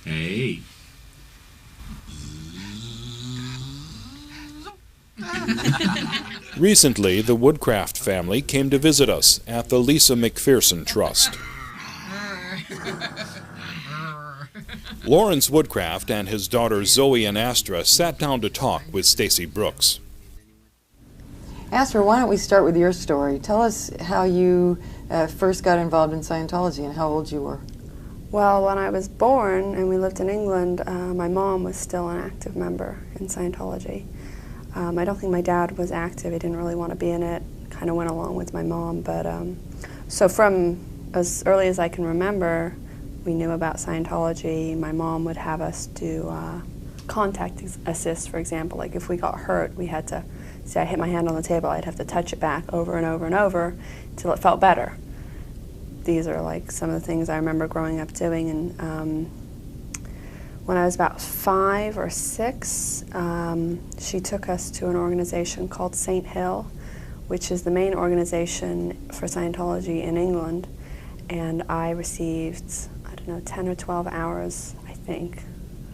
Hey. Recently, the Woodcraft family came to visit us at the Lisa McPherson Trust. Lawrence Woodcraft and his daughters Zoe and Astra sat down to talk with Stacy Brooks. Astra, why don't we start with your story? Tell us how you first got involved in Scientology and how old you were. Well, when I was born and we lived in England, my mom was still an active member in Scientology. I don't think my dad was active. He didn't really want to be in it. Kind of went along with my mom. But so from as early as I can remember, we knew about Scientology. My mom would have us do contact assist, for example. Like if we got hurt, we had to say, I hit my hand on the table, I'd have to touch it back over and over and over until it felt better. These are like some of the things I remember growing up doing. And when I was about 5 or 6, she took us to an organization called St. Hill, which is the main organization for Scientology in England. And I received, I don't know, 10 or 12 hours, I think,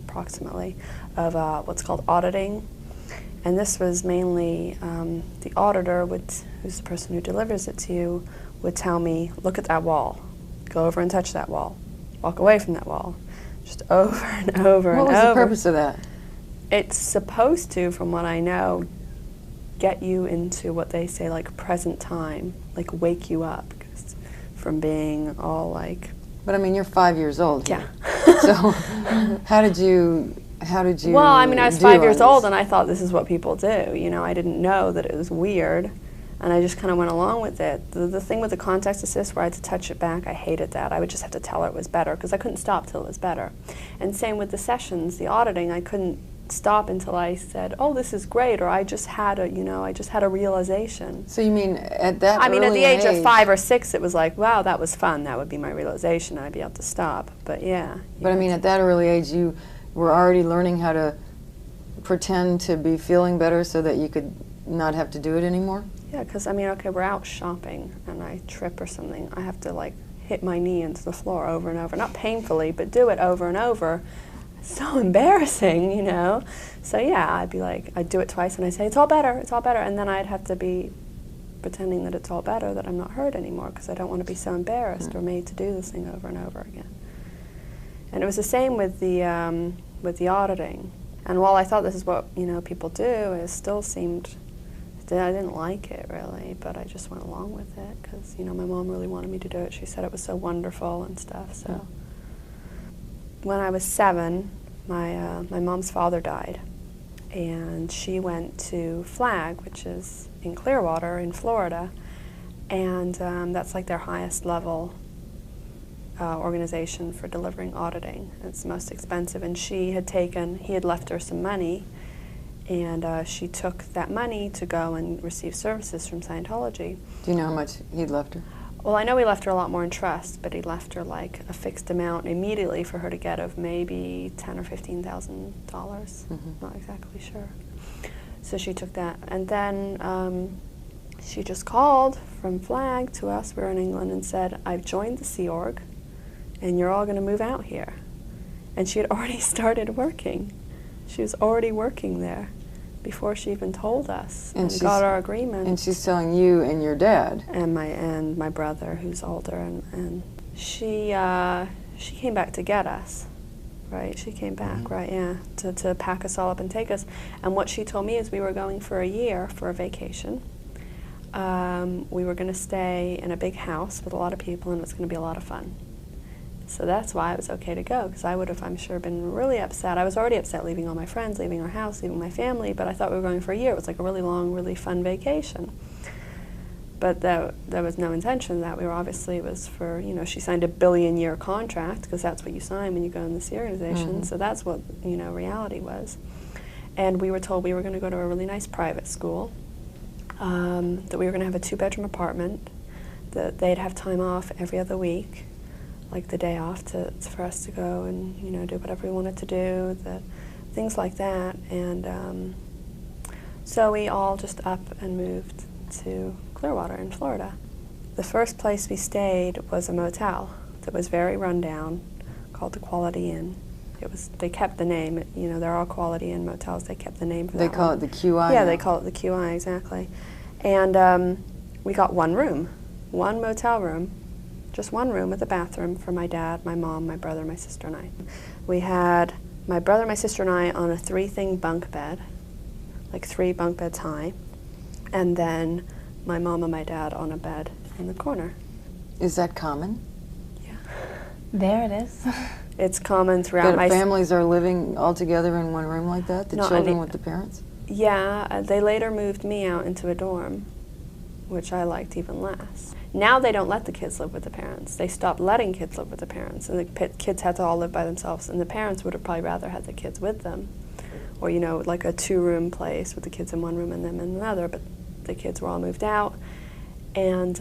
approximately, of what's called auditing. And this was mainly the auditor, who's the person who delivers it to you, would tell me, look at that wall, go over and touch that wall, walk away from that wall, just over and over and over. What was the purpose of that? It's supposed to, from what I know, get you into what they say, like present time, like wake you up from being all like... But I mean, you're 5 years old. Yeah. So how did you Well, I mean, I was 5 years old and I thought this is what people do. You know, I didn't know that it was weird. And I just kind of went along with it. The thing with the contact assist where I had to touch it back, I hated that. I would just have to tell her it was better because I couldn't stop till it was better. And same with the sessions, the auditing, I couldn't stop until I said, oh, this is great, or I just had a realization. So you mean at that at the age of 5 or 6, it was like, wow, that was fun. That would be my realization. I'd be able to stop. But yeah. But I mean, at that early age, you were already learning how to pretend to be feeling better so that you could not have to do it anymore? Yeah, because I mean, okay, we're out shopping and I trip or something. I have to like hit my knee into the floor over and over, not painfully, but do it over and over. It's so embarrassing, you know? So yeah, I'd be like, I'd do it twice and I'd say, it's all better, and then I'd have to be pretending that it's all better, that I'm not hurt anymore, because I don't want to be so embarrassed or made to do this thing over and over again. And it was the same with the auditing. And while I thought this is what, you know, people do, it still seemed, I didn't like it really, but I just went along with it because, you know, my mom really wanted me to do it. She said it was so wonderful and stuff, so. When I was 7, my mom's father died, and she went to FLAG, which is in Clearwater in Florida, and that's like their highest level organization for delivering auditing. It's the most expensive, and he had left her some money, and she took that money to go and receive services from Scientology. Do you know how much he'd left her? Well, I know he left her a lot more in trust, but he left her like a fixed amount immediately for her to get of maybe $10,000 or $15,000. Not exactly sure. So she took that, and then she just called from FLAG to us. We were in England, and said, "I've joined the Sea Org, and you're all going to move out here." And she had already started working. She was already working there before she even told us and got our agreement. And she's telling you and your dad. And my brother, who's older, and she came back to get us, right? She came back, right? Yeah, to pack us all up and take us. And what she told me is we were going for a year for a vacation. We were going to stay in a big house with a lot of people, and it was going to be a lot of fun. So that's why it was okay to go, because I would have, I'm sure, been really upset. I was already upset leaving all my friends, leaving our house, leaving my family, but I thought we were going for a year. It was like a really long, really fun vacation. But there was no intention of that. We were obviously, it was for, you know, she signed a billion-year contract, because that's what you sign when you go in this organization. So that's what, you know, reality was. And we were told we were going to go to a really nice private school, that we were going to have a 2-bedroom apartment, that they'd have time off every other week, like the day off for us to go and, you know, do whatever we wanted to do, things like that. And so we all just up and moved to Clearwater in Florida. The first place we stayed was a motel that was very run down, called the Quality Inn. They kept the name. You know, they're all Quality Inn motels. They kept the name for that. They call it the QI. Yeah, now. they call it the QI, exactly. And we got one room, one motel room, just one room with a bathroom for my dad, my mom, my brother, my sister, and I. We had my brother, my sister, and I on a 3-thing bunk bed, like 3 bunk beds high, and then my mom and my dad on a bed in the corner. Is that common? Yeah. There it is. It's common throughout That families are living all together in one room like that? The No, I children mean- with the parents? Yeah, they later moved me out into a dorm, which I liked even less. Now they don't let the kids live with the parents. They stopped letting kids live with the parents, and the kids had to all live by themselves, and the parents would have probably rather had the kids with them. Or, you know, like a 2-room place with the kids in one room and them in another, but the kids were all moved out. And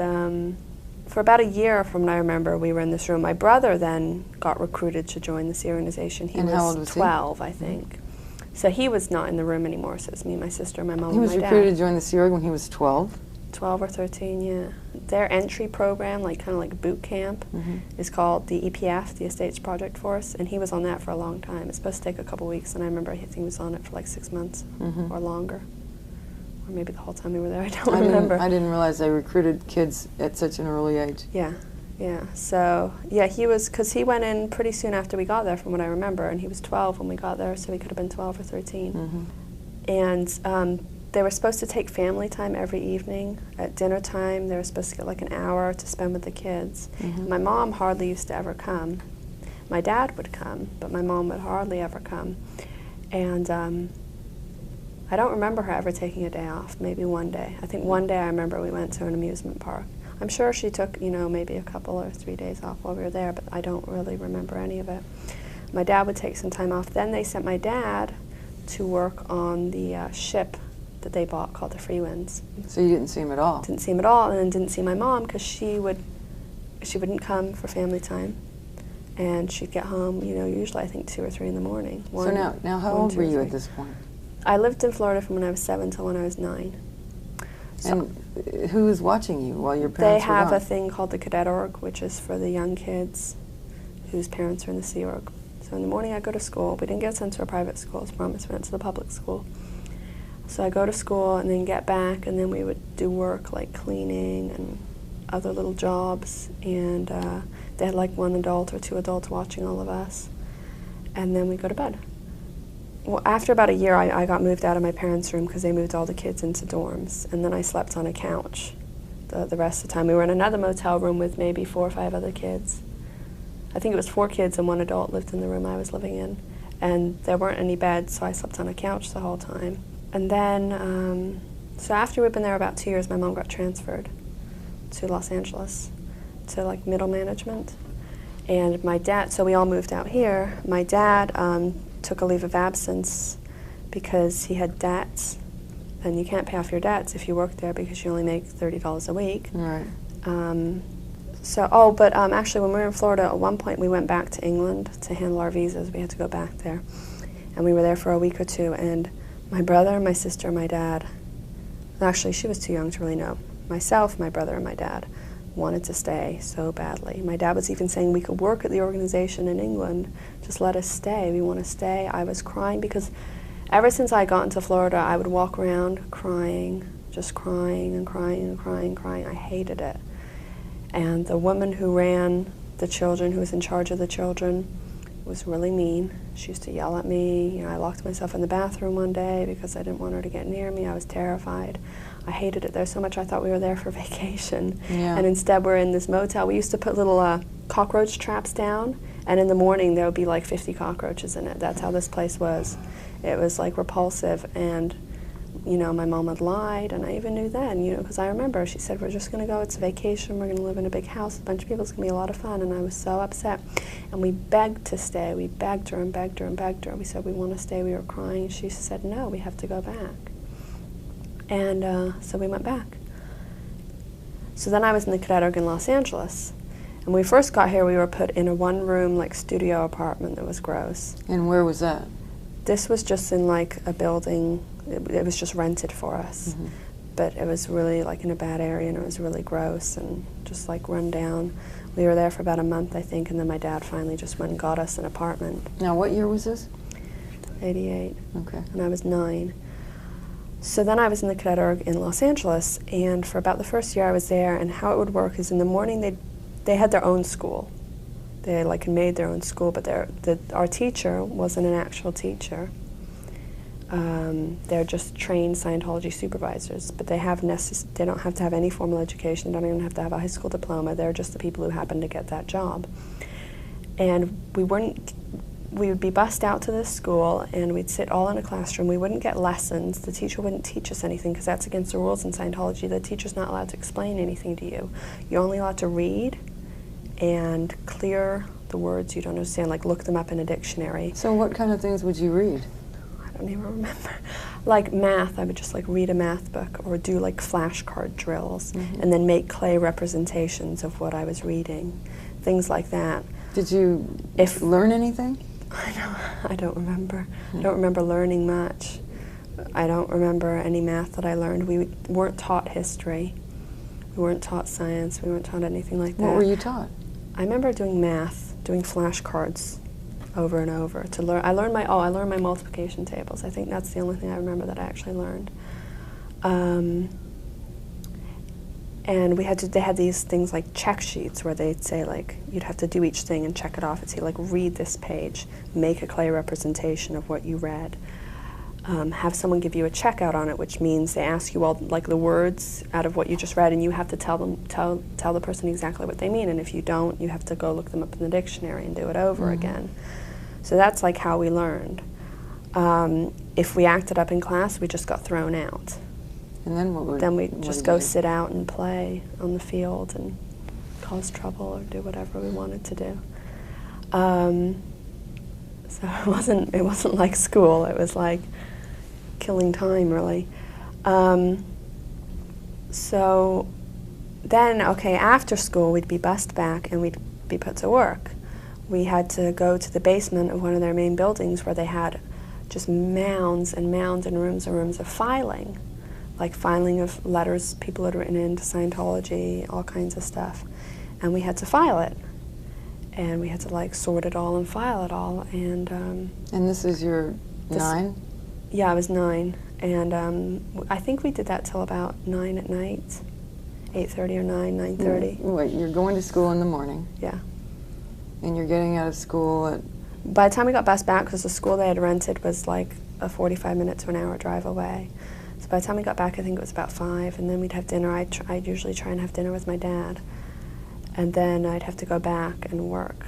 for about a year from what I remember, we were in this room. My brother then got recruited to join this organization. He And was how old was he? 12, I think. So he was not in the room anymore, so it's me, my sister, my mom, He was and my recruited dad. to join the Sea Org when he was 12? 12 or 13, yeah. Their entry program, like kind of like boot camp, is called the EPF, the Estates Project Force, and he was on that for a long time. It's supposed to take a couple weeks, and I remember I think he was on it for like 6 months or longer. Or maybe the whole time we were there, I don't remember. I didn't realize they recruited kids at such an early age. Yeah, yeah. So, yeah, he was, because he went in pretty soon after we got there from what I remember, and he was 12 when we got there, so he could have been 12 or 13. And they were supposed to take family time every evening. At dinner time, they were supposed to get like an hour to spend with the kids. My mom hardly used to ever come. My dad would come, but my mom would hardly ever come. And I don't remember her ever taking a day off, maybe one day. I think one day I remember we went to an amusement park. I'm sure she took, you know, maybe a couple or 3 days off while we were there, but I don't really remember any of it. My dad would take some time off. Then they sent my dad to work on the ship that they bought called the Free Winds. So you didn't see him at all? Didn't see him at all, and then didn't see my mom because she wouldn't come for family time. And she'd get home, you know, usually I think 2 or 3 in the morning. So now how old were you at this point? I lived in Florida from when I was 7 till when I was 9. So And who was watching you while your they parents were have gone? a thing called the Cadet Org, which is for the young kids whose parents are in the Sea Org. So in the morning I go to school. We didn't get sent to a private school, as promised. We went to the public school. So I go to school and then get back, and then we would do work like cleaning and other little jobs. And they had like 1 adult or 2 adults watching all of us. And then we go to bed. Well, after about a year, I got moved out of my parents' room because they moved all the kids into dorms. And then I slept on a couch the rest of the time. We were in another motel room with maybe 4 or 5 other kids. I think it was 4 kids and 1 adult lived in the room I was living in. And there weren't any beds, so I slept on a couch the whole time. And then, so after we'd been there about 2 years, my mom got transferred to Los Angeles to like middle management. And my dad, so we all moved out here. My dad took a leave of absence because he had debts, and you can't pay off your debts if you work there because you only make $30 a week. Right. Actually when we were in Florida, at one point we went back to England to handle our visas. We had to go back there. And we were there for a week or 2, and my brother, my sister, my dad, actually she was too young to really know, myself, my brother, and my dad wanted to stay so badly. My dad was even saying we could work at the organization in England, just let us stay, we want to stay. I was crying because ever since I got into Florida, I would walk around crying, just crying and crying and crying and crying. I hated it. And the woman who ran the children, who was in charge of the children, was really mean. She used to yell at me. You know, I locked myself in the bathroom one day because I didn't want her to get near me. I was terrified. I hated it there so much I thought we were there for vacation. Yeah. And instead we're in this motel. We used to put little cockroach traps down, and in the morning there would be like 50 cockroaches in it. That's how this place was. It was like repulsive, and you know, my mom had lied, and I even knew then, you know, because I remember she said, we're just going to go, it's a vacation, we're going to live in a big house with a bunch of people, it's going to be a lot of fun, and I was so upset. And we begged to stay. We begged her and begged her and begged her. We said, we want to stay. We were crying. She said, no, we have to go back. And so we went back. So then I was in the Cadet Org in Los Angeles. And when we first got here, we were put in a 1-room, like, studio apartment that was gross. And where was that? This was just in, like, a building. It was just rented for us. but it was really like in a bad area, and it was really gross and just like run down. We were there for about a month, I think, and then my dad finally just went and got us an apartment. Now, what year was this? 88. Okay. And I was 9. So then I was in the cadet org in Los Angeles, and for about the first year I was there, and how it would work is in the morning they had their own school. They like made their own school, but our teacher wasn't an actual teacher. They're just trained Scientology supervisors, but they don't have to have any formal education, they don't even have to have a high school diploma. They're just the people who happen to get that job. And we would be bussed out to this school, and we'd sit all in a classroom. We wouldn't get lessons. The teacher wouldn't teach us anything because that's against the rules in Scientology. The teacher's not allowed to explain anything to you. You're only allowed to read and clear the words you don't understand, like look them up in a dictionary. So what kind of things would you read? I don't even remember. Like math, I would just like read a math book or do like flashcard drills and then make clay representations of what I was reading, things like that. Did you learn anything? I don't remember. I don't remember learning much. I don't remember any math that I learned. We weren't taught history. We weren't taught science. We weren't taught anything like that. What were you taught? I remember doing math, doing flashcards over and over to learn. I learned my multiplication tables. I think that's the only thing I remember that I actually learned. And they had these things like check sheets where they'd say like, you'd have to do each thing and check it off and say like, read this page, make a clay representation of what you read. Have someone give you a checkout on it, which means they ask you all like the words out of what you just read, and you have to tell the person exactly what they mean. And if you don't, you have to go look them up in the dictionary and do it over again. So that's like how we learned. If we acted up in class, we just got thrown out. And then what would? Then we'd just go sit out and play on the field and cause trouble or do whatever we wanted to do. So it wasn't like school. It was like killing time, really. So then, okay, after school, we'd be bussed back and we'd be put to work. We had to go to the basement of one of their main buildings where they had just mounds and mounds and rooms of filing, like filing of letters people had written into Scientology, all kinds of stuff. And we had to file it. And we had to like sort it all and file it all. And this is your 9? Yeah, I was 9. And I think we did that till about 9 at night, 8:30 or 9:30. Wait, you're going to school in the morning. Yeah. And you're getting out of school at... By the time we got bus back, because the school they had rented was like a 45-minute to an hour drive away. So by the time we got back, I think it was about 5, and then we'd have dinner. I'd usually try and have dinner with my dad. And then I'd have to go back and work.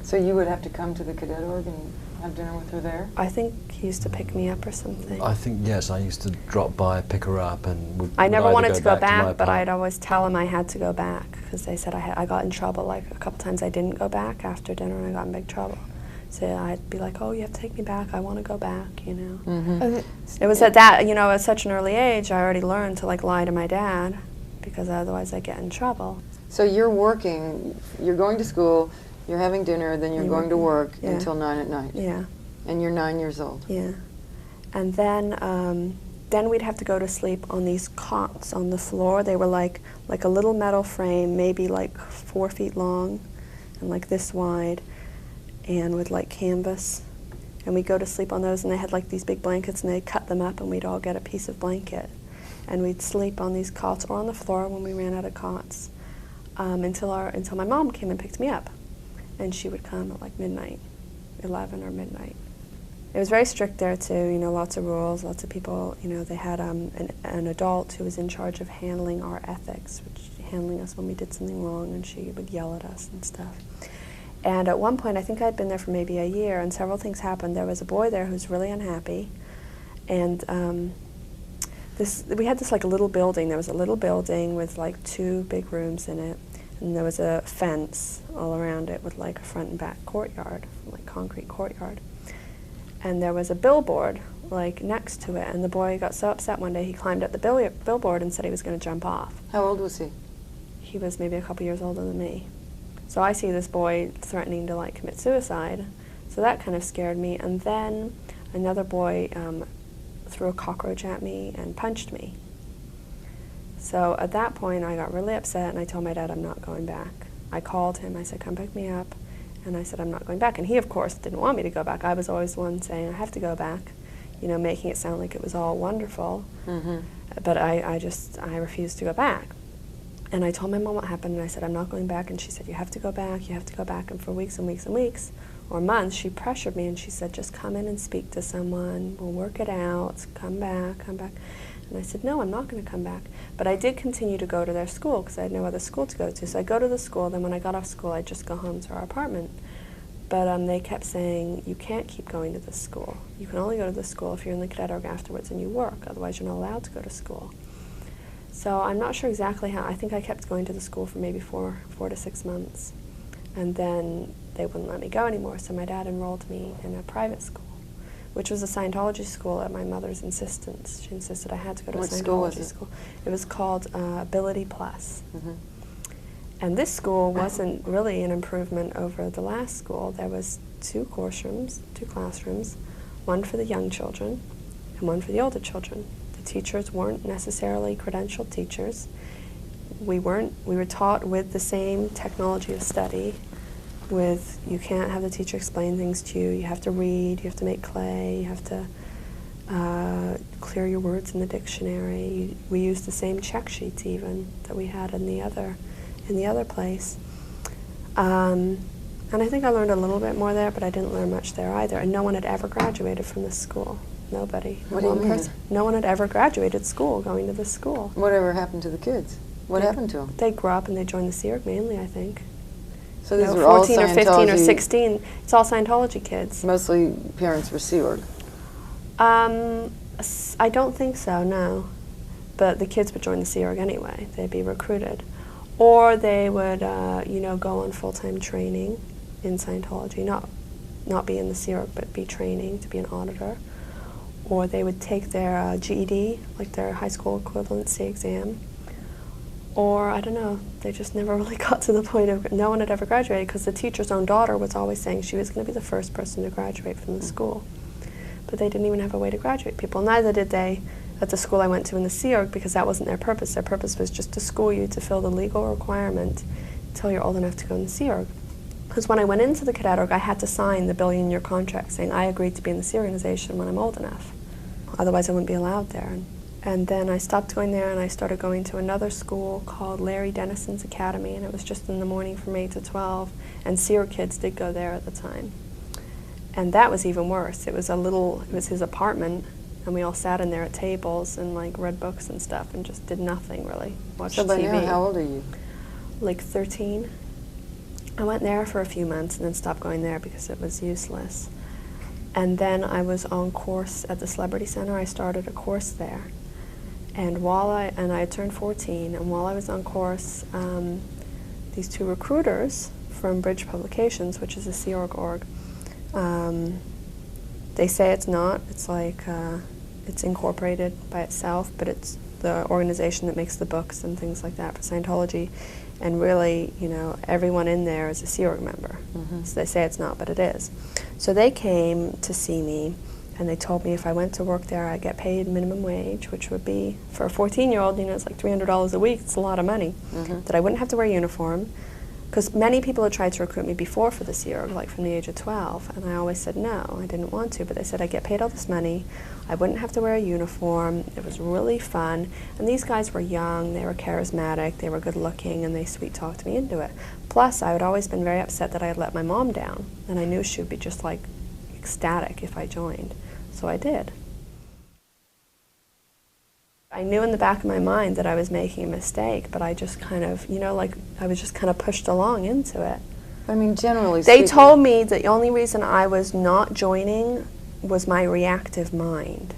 So you would have to come to the cadet org and have dinner with her there? I think he used to pick me up or something. I think, yes, I used to drop by, pick her up, and I never wanted to go back, but my I'd always tell him I had to go back, because they said I got in trouble. Like a couple times I didn't go back after dinner and I got in big trouble. So I'd be like, oh, you have to take me back, I want to go back, you know. It was at that, you know, at such an early age, I already learned to like lie to my dad, because otherwise I'd get in trouble. So you're working, you're going to school, you're having dinner, then you're going to work until 9 at night. Yeah. And you're 9 years old. Yeah. And then we'd have to go to sleep on these cots on the floor. They were like a little metal frame, maybe like 4 feet long and like this wide, and with like canvas. And we'd go to sleep on those, and they had like these big blankets, and they'd cut them up, and we'd all get a piece of blanket. And we'd sleep on these cots or on the floor when we ran out of cots. Until my mom came and picked me up, and she would come at like midnight, 11 or midnight. It was very strict there too, you know, lots of rules, lots of people, you know, they had an adult who was in charge of handling our ethics, handling us when we did something wrong, and she would yell at us and stuff. And at one point, I think I'd been there for maybe a year, and several things happened. There was a boy there who was really unhappy, and we had this like a little building. There was a little building with like 2 big rooms in it, and there was a fence all around it with like a front and back courtyard, like concrete courtyard. And there was a billboard like next to it, and the boy got so upset one day he climbed up the billboard and said he was going to jump off. How old was he? He was maybe a couple years older than me. So I see this boy threatening to like commit suicide, so that kind of scared me. And then another boy threw a cockroach at me and punched me. So at that point, I got really upset, and I told my dad I'm not going back. I called him. I said, come pick me up. And I said, I'm not going back. And he, of course, didn't want me to go back. I was always the one saying, I have to go back, you know, making it sound like it was all wonderful. But I refused to go back. And I told my mom what happened, and I said, I'm not going back. And she said, you have to go back, you have to go back. And for weeks and weeks and weeks, or months, she pressured me, and she said, just come in and speak to someone. We'll work it out. Come back, come back. And I said, no, I'm not going to come back. But I did continue to go to their school because I had no other school to go to. So I go to the school, then when I got off school, I'd just go home to our apartment. But they kept saying, you can't keep going to this school. You can only go to this school if you're in the cadet org afterwards and you work. Otherwise, you're not allowed to go to school. So I'm not sure exactly how. I think I kept going to the school for maybe four to 6 months. And then they wouldn't let me go anymore, so my dad enrolled me in a private school, which was a Scientology school at my mother's insistence. She insisted I had to go to a Scientology school. It was called Ability Plus. And this school wasn't really an improvement over the last school. There was two classrooms, one for the young children and one for the older children. The teachers weren't necessarily credentialed teachers. We were taught with the same technology of study, with you can't have the teacher explain things to you, you have to read, you have to make clay, you have to clear your words in the dictionary. We used the same check sheets even that we had in the other place. And I think I learned a little bit more there, but I didn't learn much there either. And no one had ever graduated from this school. Nobody. What do you mean? No one had ever graduated school going to this school. Whatever happened to the kids? What happened to them? They grew up and they joined the Sea Org mainly, I think. So these were all 14 or 15 or Scientology- 16. It's all Scientology kids. Mostly parents were Sea Org. I don't think so, no. But the kids would join the Sea Org anyway. They'd be recruited. Or they would, go on full-time training in Scientology, not be in the Sea Org, but be training to be an auditor. Or they would take their GED, like their high school equivalency exam. Or, I don't know, they just never really got to the point of, no one had ever graduated because the teacher's own daughter was always saying she was going to be the first person to graduate from the school. But they didn't even have a way to graduate people. Neither did they at the school I went to in the Sea Org, because that wasn't their purpose. Their purpose was just to school you to fill the legal requirement until you're old enough to go in the Sea Org. Because when I went into the cadet org, I had to sign the billion-year contract saying I agreed to be in the Sea Organization when I'm old enough. Otherwise, I wouldn't be allowed there. And then I stopped going there and I started going to another school called Larry Dennison's Academy, and it was just in the morning from 8 to 12, and Sea Org kids did go there at the time. And that was even worse. It was his apartment, and we all sat in there at tables and like read books and stuff and just did nothing really. Watched So by TV. now, how old are you? Like 13. I went there for a few months and then stopped going there because it was useless. And then I was on course at the Celebrity Center. I started a course there. And I had turned 14, and while I was on course, these two recruiters from Bridge Publications, which is a Sea Org, they say it's not. It's like it's incorporated by itself, but it's the organization that makes the books and things like that for Scientology. And really, everyone in there is a Sea Org member. So they say it's not, but it is. So they came to see me, and they told me if I went to work there, I'd get paid minimum wage, which would be, for a 14-year-old, it's like $300 a week. It's a lot of money. That I wouldn't have to wear a uniform, because many people had tried to recruit me before for the Sea Org, like from the age of 12, and I always said no, I didn't want to, but they said I'd get paid all this money, I wouldn't have to wear a uniform, it was really fun, and these guys were young, they were charismatic, they were good looking, and they sweet-talked me into it. Plus, I had always been very upset that I had let my mom down, and I knew she would be just like ecstatic if I joined, so I did. I knew in the back of my mind that I was making a mistake, but I just kind of, I was just kind of pushed along into it. I mean, generally They speaking, told me the only reason I was not joining was my reactive mind,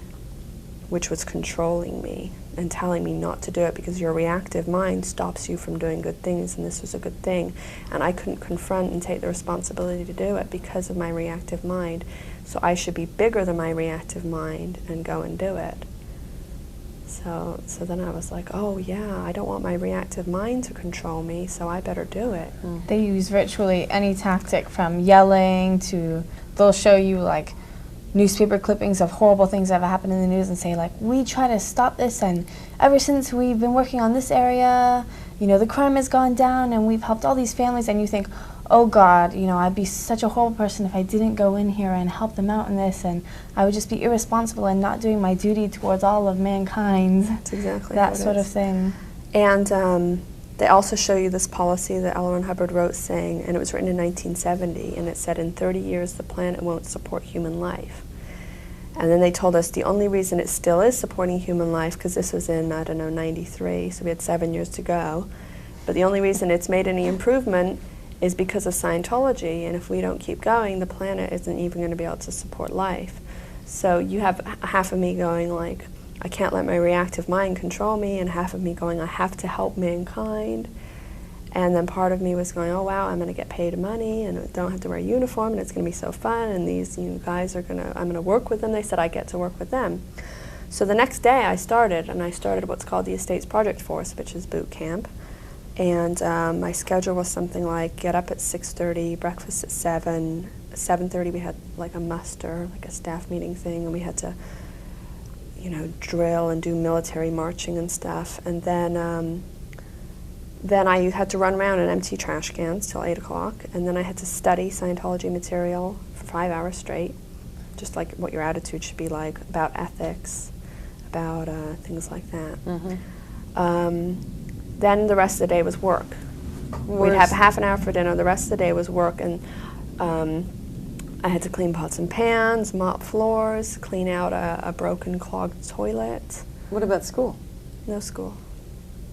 which was controlling me and telling me not to do it because your reactive mind stops you from doing good things, and this was a good thing. And I couldn't confront and take the responsibility to do it because of my reactive mind. So I should be bigger than my reactive mind and go and do it. So then I was like, oh yeah, I don't want my reactive mind to control me, so I better do it. They use virtually any tactic from yelling to, they'll show you like, newspaper clippings of horrible things that have happened in the news and say, like, we try to stop this, and ever since we've been working on this area, you know, the crime has gone down and we've helped all these families, and you think, oh God, you know, I'd be such a horrible person if I didn't go in here and help them out in this, and I would just be irresponsible and not doing my duty towards all of mankind. That's exactly that sort of thing. And they also show you this policy that L. Ron Hubbard wrote saying, and it was written in 1970, and it said in 30 years the planet won't support human life. And then they told us the only reason it still is supporting human life, because this was in, I don't know, 93, so we had 7 years to go, but the only reason it's made any improvement is because of Scientology, and if we don't keep going, the planet isn't even going to be able to support life. So you have half of me going like, I can't let my reactive mind control me, and half of me going, I have to help mankind. And then part of me was going, oh wow, I'm going to get paid money and don't have to wear a uniform and it's going to be so fun, and these guys are going to, I'm going to work with them. They said I get to work with them. So the next day I started what's called the Estates Project Force, which is boot camp. And my schedule was something like get up at 6:30, breakfast at 7, 7:30 we had like a muster, like a staff meeting thing, and we had to, you know, drill and do military marching and stuff. And then I had to run around and empty trash cans till 8 o'clock, and then I had to study Scientology material for 5 hours straight, just like what your attitude should be like, about ethics, about things like that. Then the rest of the day was work. We'd have half an hour for dinner, the rest of the day was work, and I had to clean pots and pans, mop floors, clean out a broken clogged toilet. What about school? No school.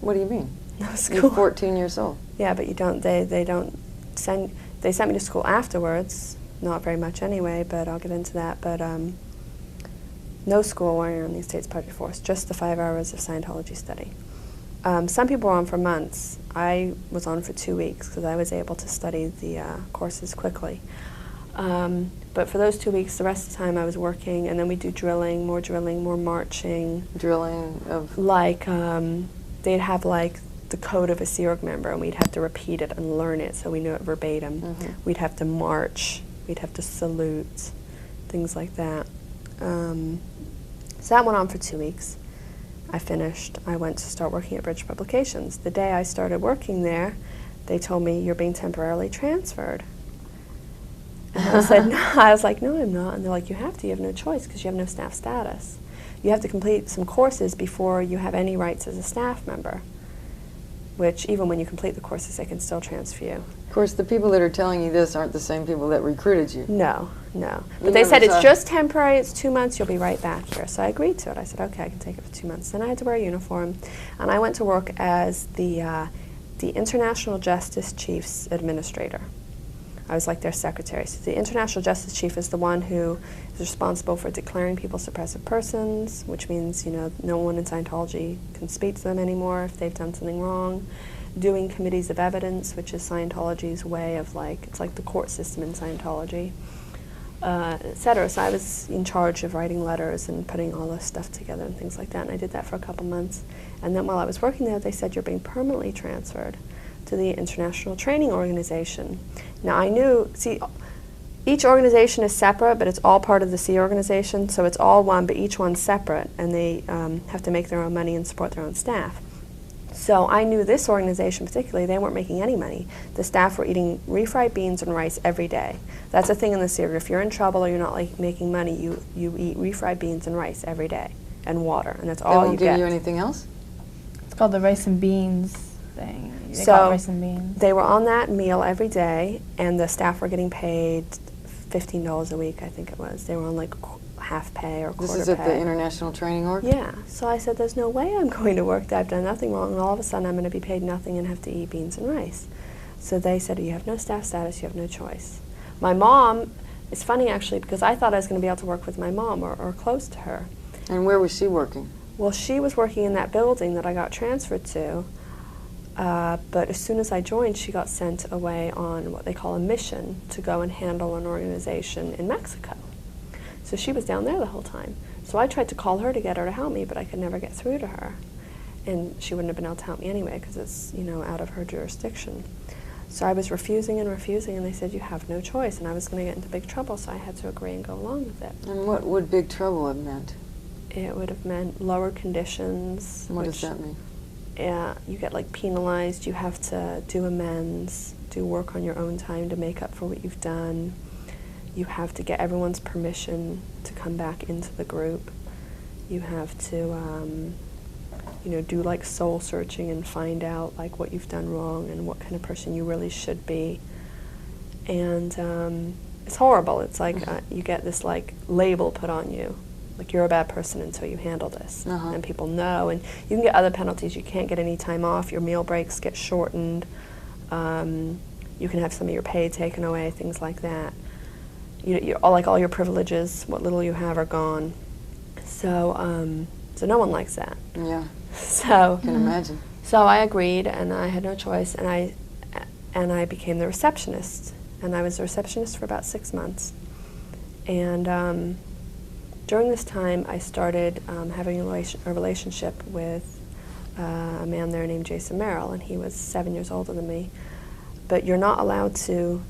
What do you mean? No school. You're 14 years old. Yeah, but you don't, they don't send, they sent me to school afterwards, not very much anyway, but I'll get into that, but no school while you're on the Estates Project Force, just the 5 hours of Scientology study. Some people were on for months. I was on for 2 weeks because I was able to study the courses quickly. But for those 2 weeks, the rest of the time I was working, and then we do drilling, more marching. Drilling of? Like, they'd have like the code of a Sea Org member, and we'd have to repeat it and learn it so we knew it verbatim. We'd have to march, we'd have to salute, things like that. So that went on for 2 weeks. I finished. I went to start working at Bridge Publications. The day I started working there, they told me, you're being temporarily transferred. And I said, no. I was like, no, I'm not. And they're like, you have to. You have no choice because you have no staff status. You have to complete some courses before you have any rights as a staff member, which even when you complete the courses, they can still transfer you. Of course, the people that are telling you this aren't the same people that recruited you. No, no. But they said, it's just temporary, it's 2 months, you'll be right back here. So I agreed to it. I said, okay, I can take it for 2 months. Then I had to wear a uniform, and I went to work as the International Justice Chief's administrator. I was like their secretary. So the International Justice Chief is the one who is responsible for declaring people suppressive persons, which means, you know, no one in Scientology can speak to them anymore if they've done something wrong. Doing committees of evidence, which is Scientology's way of like, it's like the court system in Scientology, etc. So I was in charge of writing letters and putting all this stuff together and things like that, and I did that for a couple months. And then while I was working there, they said, you're being permanently transferred to the International Training Organization. Now I knew, see, each organization is separate, but it's all part of the Sea Organization, so it's all one, but each one's separate, and they have to make their own money and support their own staff. So I knew this organization particularly, they weren't making any money. The staff were eating refried beans and rice every day. That's a thing in the Sea Org. If you're in trouble or you're not like making money, you eat refried beans and rice every day, and water, and that's all you get. They won't give you anything else? It's called the rice and beans thing. They So call it rice and beans. they were on that meal every day, and the staff were getting paid $15 a week, I think it was. They were on like half pay or quarter pay. This is at the International Training Org? Yeah. So I said, there's no way I'm going to work that I've done nothing wrong, and all of a sudden I'm going to be paid nothing and have to eat beans and rice. So they said, you have no staff status, you have no choice. My mom, it's funny actually, because I thought I was going to be able to work with my mom or close to her. And where was she working? Well, she was working in that building that I got transferred to, but as soon as I joined, she got sent away on what they call a mission to go and handle an organization in Mexico. So she was down there the whole time. So I tried to call her to get her to help me, but I could never get through to her. And she wouldn't have been able to help me anyway because it's, you know, out of her jurisdiction. So I was refusing and refusing, and they said, you have no choice, and I was going to get into big trouble, so I had to agree and go along with it. And what would big trouble have meant? It would have meant lower conditions. What does that mean? Yeah, you get like penalized, you have to do amends, do work on your own time to make up for what you've done. You have to get everyone's permission to come back into the group. You have to, you know, do like soul searching and find out like what you've done wrong and what kind of person you really should be. And it's horrible. It's like you get this like label put on you. Like, you're a bad person until you handle this. And people know. And you can get other penalties. You can't get any time off. Your meal breaks get shortened. You can have some of your pay taken away, things like that. All your privileges, what little you have, are gone. So, so no one likes that. Yeah. So I can imagine. So I agreed, and I had no choice, and I became the receptionist. And I was a receptionist for about 6 months. And during this time, I started having a relationship with a man there named Jason Merrill, and he was 7 years older than me. But you're not allowed to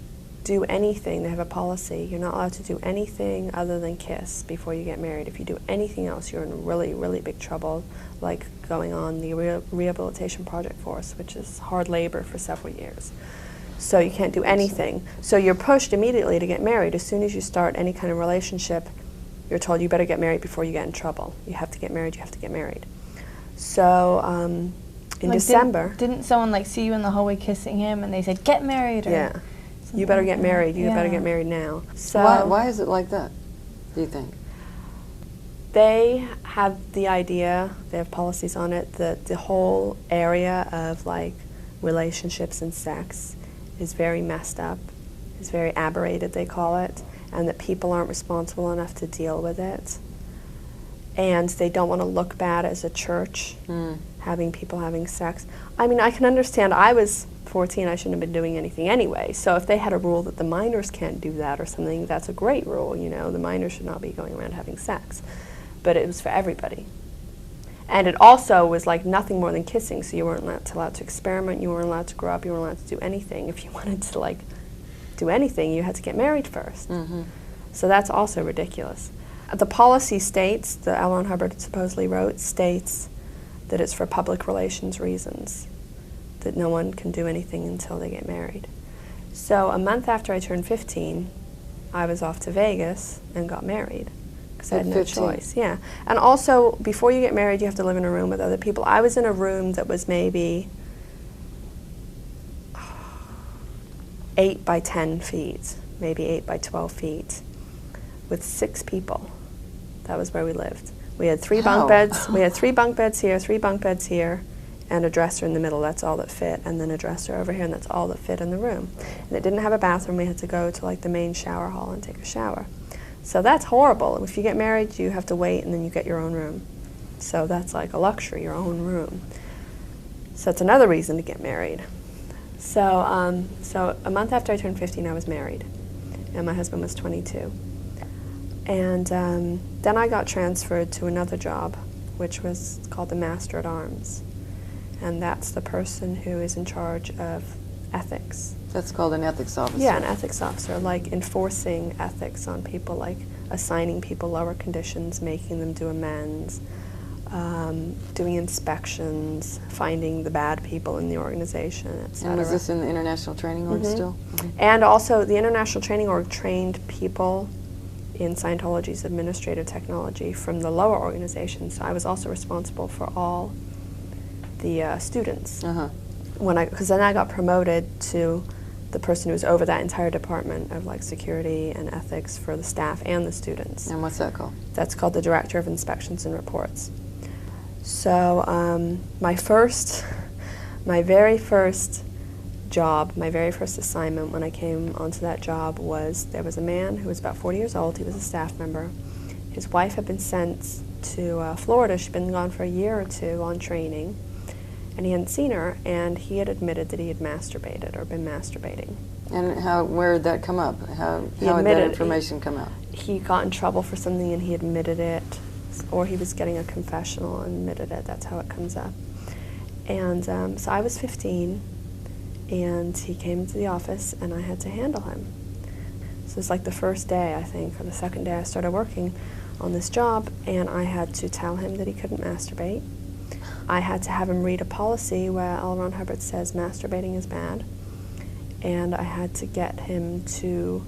do anything. They have a policy. You're not allowed to do anything other than kiss before you get married. If you do anything else, you're in really, really big trouble, like going on the rehabilitation project for us, which is hard labor for several years. So you can't do anything. So you're pushed immediately to get married. As soon as you start any kind of relationship, you're told you better get married before you get in trouble. You have to get married, you have to get married. So in December... Didn't someone like see you in the hallway kissing him and they said, get married? Or yeah. You better get married. You better get married now. So why is it like that, do you think? They have the idea, they have policies on it, that the whole area of like relationships and sex is very messed up, is very aberrated, they call it, and that people aren't responsible enough to deal with it. And they don't want to look bad as a church, having people having sex. I mean, I can understand. I was 14, I shouldn't have been doing anything anyway. So if they had a rule that the minors can't do that or something, that's a great rule, you know. The minors should not be going around having sex. But it was for everybody. And it also was like nothing more than kissing, so you weren't allowed to experiment, you weren't allowed to grow up, you weren't allowed to do anything. If you wanted to like do anything, you had to get married first. So that's also ridiculous. The policy states, the L. Ron Hubbard supposedly wrote, states that it's for public relations reasons, that no one can do anything until they get married. So a month after I turned 15, I was off to Vegas and got married, because I had no choice. Yeah. And also, before you get married, you have to live in a room with other people. I was in a room that was maybe 8 by 10 feet, maybe 8 by 12 feet, with 6 people. That was where we lived. We had 3 bunk beds. We had 3 bunk beds here, 3 bunk beds here, and a dresser in the middle. That's all that fit, and then a dresser over here, and that's all that fit in the room. And it didn't have a bathroom. We had to go to like the main shower hall and take a shower. So that's horrible. If you get married, you have to wait, and then you get your own room. So that's like a luxury, your own room. So it's another reason to get married. So, so a month after I turned 15, I was married, and my husband was 22. And then I got transferred to another job, which was called the Master at Arms. And that's the person who is in charge of ethics. That's called an ethics officer. Yeah, an ethics officer, like enforcing ethics on people, like assigning people lower conditions, making them do amends, doing inspections, finding the bad people in the organization, etc. And was this in the International Training Org still? And also, the International Training Org trained people in Scientology's administrative technology from the lower organizations. So I was also responsible for all the students. Because then I got promoted to the person who was over that entire department of like security and ethics for the staff and the students. And what's that called? That's called the Director of Inspections and Reports. So my very first job, my very first assignment when I came onto that job was, there was a man who was about 40 years old. He was a staff member. His wife had been sent to Florida. She'd been gone for a year or 2 on training, and he hadn't seen her, and he had admitted that he had masturbated or been masturbating. And where did that come up? How did that information come out? He got in trouble for something and he admitted it, or he was getting a confessional and admitted it. That's how it comes up. And so I was 15, and he came into the office, and I had to handle him. So it's like the first day, I think, or the second day I started working on this job, and I had to tell him that he couldn't masturbate. I had to have him read a policy where L. Ron Hubbard says masturbating is bad, and I had to get him to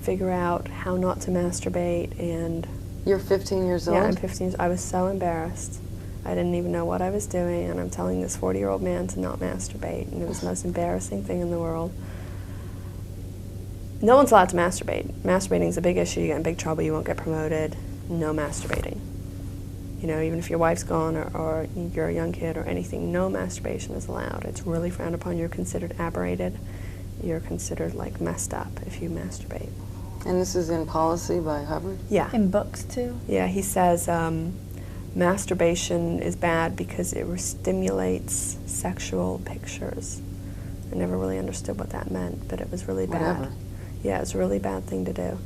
figure out how not to masturbate. And You're 15 years old? yeah, I'm 15. I was so embarrassed. I didn't even know what I was doing, and I'm telling this 40-year-old man to not masturbate, and it was the most embarrassing thing in the world. No one's allowed to masturbate. Masturbating is a big issue. You get in big trouble. You won't get promoted. No masturbating. You know, even if your wife's gone or you're a young kid or anything, no masturbation is allowed. It's really frowned upon. You're considered aberrated. You're considered like messed up if you masturbate. And this is in policy by Hubbard? Yeah. In books too? Yeah, he says masturbation is bad because it stimulates sexual pictures. I never really understood what that meant, but it was really bad. Whatever. Yeah, it's a really bad thing to do.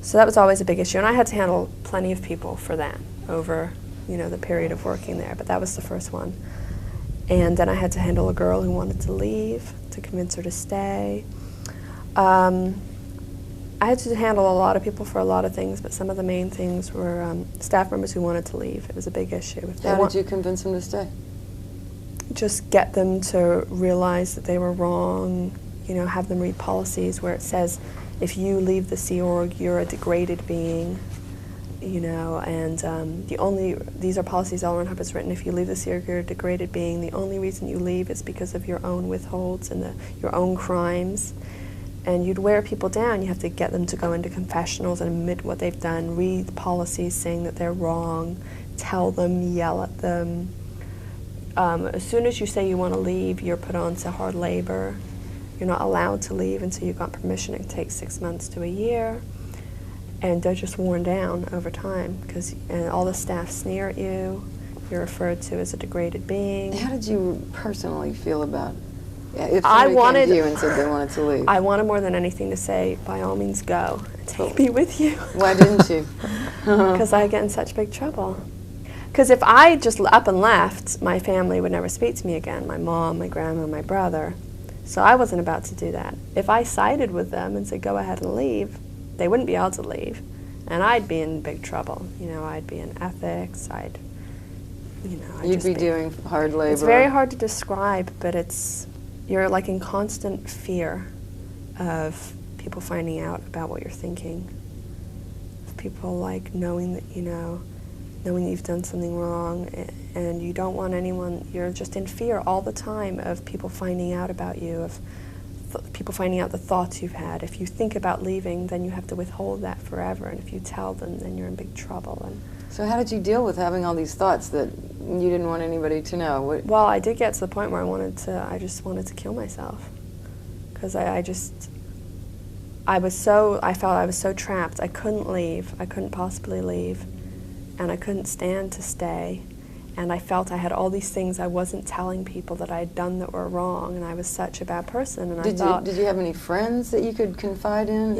So that was always a big issue, and I had to handle plenty of people for that over, you know, the period of working there, but that was the first one. And then I had to handle a girl who wanted to leave, to convince her to stay. I had to handle a lot of people for a lot of things, but some of the main things were staff members who wanted to leave. It was a big issue. If they How did you convince them to stay? just get them to realize that they were wrong, you know, have them read policies where it says, if you leave the Sea Org, you're a degraded being, you know, and these are policies L. Ron Hubbard's written, if you leave the Sea Org, you're a degraded being. The only reason you leave is because of your own withholds and your own crimes. And you'd wear people down. You have to get them to go into confessionals and admit what they've done, read policies saying that they're wrong, tell them, yell at them. As soon as you say you want to leave, you're put on to hard labor. You're not allowed to leave until you've got permission. It takes 6 months to a year. And they're just worn down over time and all the staff sneer at you. You're referred to as a degraded being. How did you personally feel about it? If I somebody wanted, came to you and said they wanted to leave. I wanted more than anything to say, by all means go. Take me with you. Why didn't you? Because I get in such big trouble. Because if I just up and left, my family would never speak to me again. My mom, my grandma, my brother. So I wasn't about to do that. If I sided with them and said, go ahead and leave, they wouldn't be able to leave. And I'd be in big trouble. You know, I'd be in ethics, You'd be doing hard labor. It's very hard to describe, but you're like in constant fear of people finding out about what you're thinking. Of people like knowing that you've done something wrong, and you don't want anyone, you're just in fear all the time of people finding out about you, of people finding out the thoughts you've had. If you think about leaving, then you have to withhold that forever, and if you tell them, then you're in big trouble. And so how did you deal with having all these thoughts that you didn't want anybody to know? Well, I did get to the point where I just wanted to kill myself, because I felt I was so trapped. I couldn't leave. I couldn't possibly leave, and I couldn't stand to stay. And I felt I had all these things I wasn't telling people that I had done that were wrong, and I was such a bad person. And Did you have any friends that you could confide in?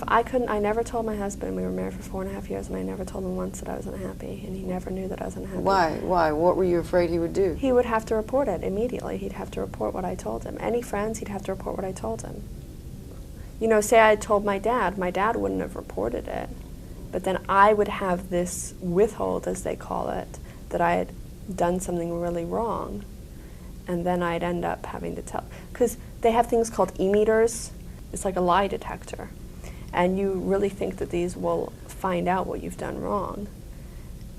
I never told my husband. We were married for 4.5 years, and I never told him once that I was unhappy, and he never knew that I was unhappy. Why? What were you afraid he would do? He would have to report it immediately. He'd have to report what I told him. Any friends, he'd have to report what I told him. You know, say I told my dad wouldn't have reported it, but then I would have this withhold, as they call it, that I had done something really wrong, and then I'd end up having to tell. Because they have things called e-meters. It's like a lie detector, and you really think that these will find out what you've done wrong.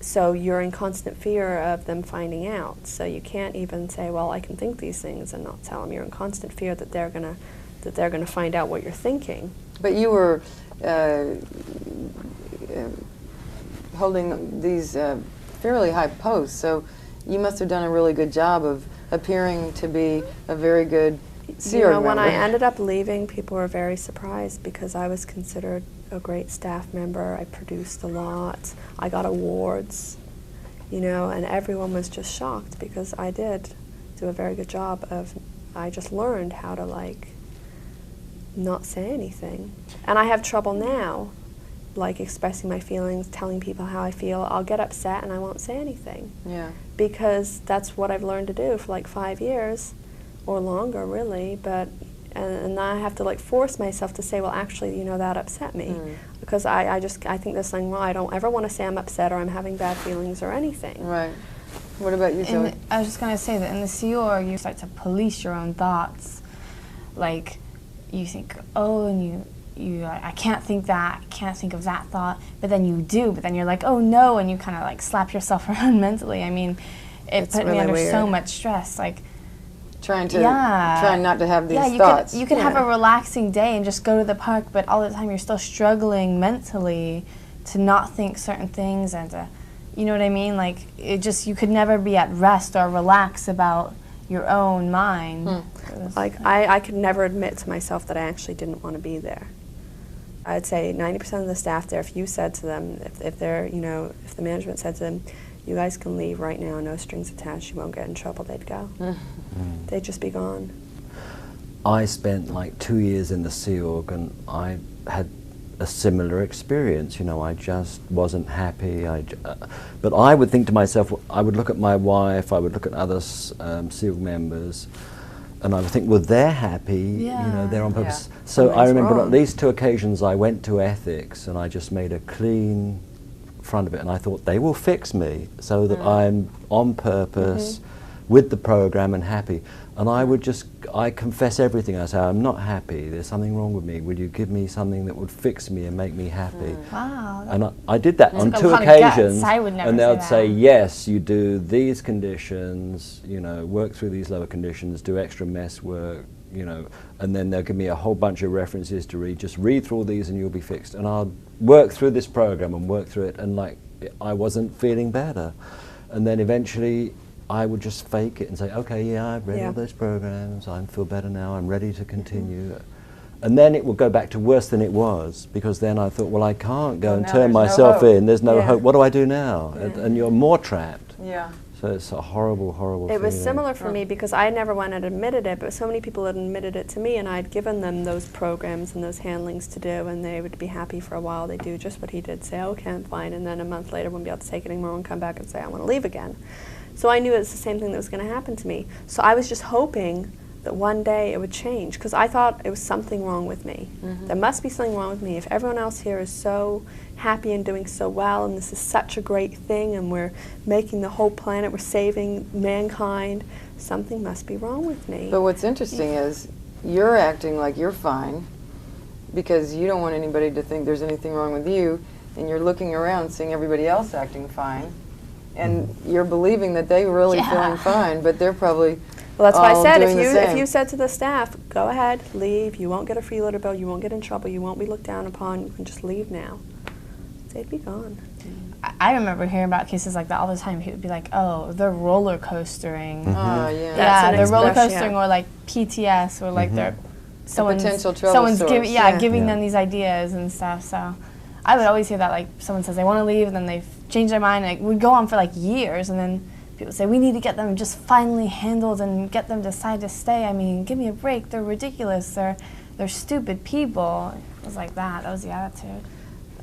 So you're in constant fear of them finding out. So you can't even say, well, I can think these things and not tell them. You're in constant fear that they're gonna find out what you're thinking. But you were holding these fairly high posts, so you must have done a really good job of appearing to be a very good Sea Org member. When I ended up leaving, people were very surprised because I was considered a great staff member. I produced a lot. I got awards, and everyone was just shocked because I did do a very good job I just learned how to, not say anything. And I have trouble now, expressing my feelings, telling people how I feel. I'll get upset and I won't say anything. Yeah. Because that's what I've learned to do for 5 years. or longer, really. But and I have to like force myself to say, well, actually, you know, that upset me, because I think there's something wrong. I don't ever want to say I'm upset or I'm having bad feelings or anything. Right. What about you, Zoe? I was just going to say that in the Sea Org, you start to police your own thoughts. Like, you think, oh, and I can't think that, I can't think of that thought, but then you do, but then you're like, oh no, and you kind of like slap yourself around mentally. I mean, it put me under so much stress. Like, trying not to have these thoughts. You could have a relaxing day and just go to the park, but all the time you're still struggling mentally to not think certain things and to, you know what I mean? Like, you could never be at rest or relax about your own mind. Like, I could never admit to myself that I actually didn't want to be there. I'd say 90% of the staff there, if you said to them, if they're, you know, if the management said to them, you guys can leave right now, no strings attached, you won't get in trouble, they'd go. They'd just be gone. I spent like 2 years in the Sea Org, and I had a similar experience. You know, I just wasn't happy. But I would think to myself, I would look at my wife, I would look at other Sea Org members, and I would think, well, they're happy, you know, they're on purpose. So I remember on at least 2 occasions I went to ethics and I just made a clean front of it, and I thought they will fix me so that I'm on purpose with the program and happy. And I confess everything. I say, I'm not happy, there's something wrong with me, would you give me something that would fix me and make me happy? Wow. And I did that on 2 occasions, and they would say, yes, you do these conditions, you know, work through these lower conditions, do extra mess work, you know, and then they'll give me a whole bunch of references to read, just read through all these and you'll be fixed. And I'll work through this program and work through it, and like, I wasn't feeling better. And then eventually I would just fake it and say, okay, yeah, I've read all those programs, I feel better now, I'm ready to continue. And then it would go back to worse than it was, because then I thought, well, I can't go and turn myself in, there's no hope, what do I do now? And you're more trapped. So it's a horrible, horrible feeling. It was similar for me, because I never went and admitted it, but so many people had admitted it to me, and I'd given them those programs and those handlings to do, and they would be happy for a while. They'd do just what he did, say, okay, I'm fine, and then a month later wouldn't be able to take it anymore and come back and say, I want to leave again. So I knew it was the same thing that was going to happen to me. So I was just hoping that one day it would change, because I thought it was something wrong with me. There must be something wrong with me. If everyone else here is so happy and doing so well, and this is such a great thing, and we're making the whole planet, we're saving mankind, something must be wrong with me. But what's interesting is you're acting like you're fine because you don't want anybody to think there's anything wrong with you, and you're looking around seeing everybody else acting fine, and you're believing that they're really feeling fine, but they're probably well, that's why I said, if you said to the staff, go ahead, leave, you won't get a freeloader bill, you won't get in trouble, you won't be looked down upon, you can just leave now, they'd be gone. I remember hearing about cases like that all the time. People would be like, oh, they're roller coastering. They're roller coastering, or like PTS, or like they're someone's giving them these ideas and stuff. So I would always hear that, like, someone says they want to leave, and then they change their mind, and it would go on for like years, and then people say, we need to get them just finally handled and get them to decide to stay. I mean, give me a break, they're ridiculous, they're stupid people. It was like that was the attitude.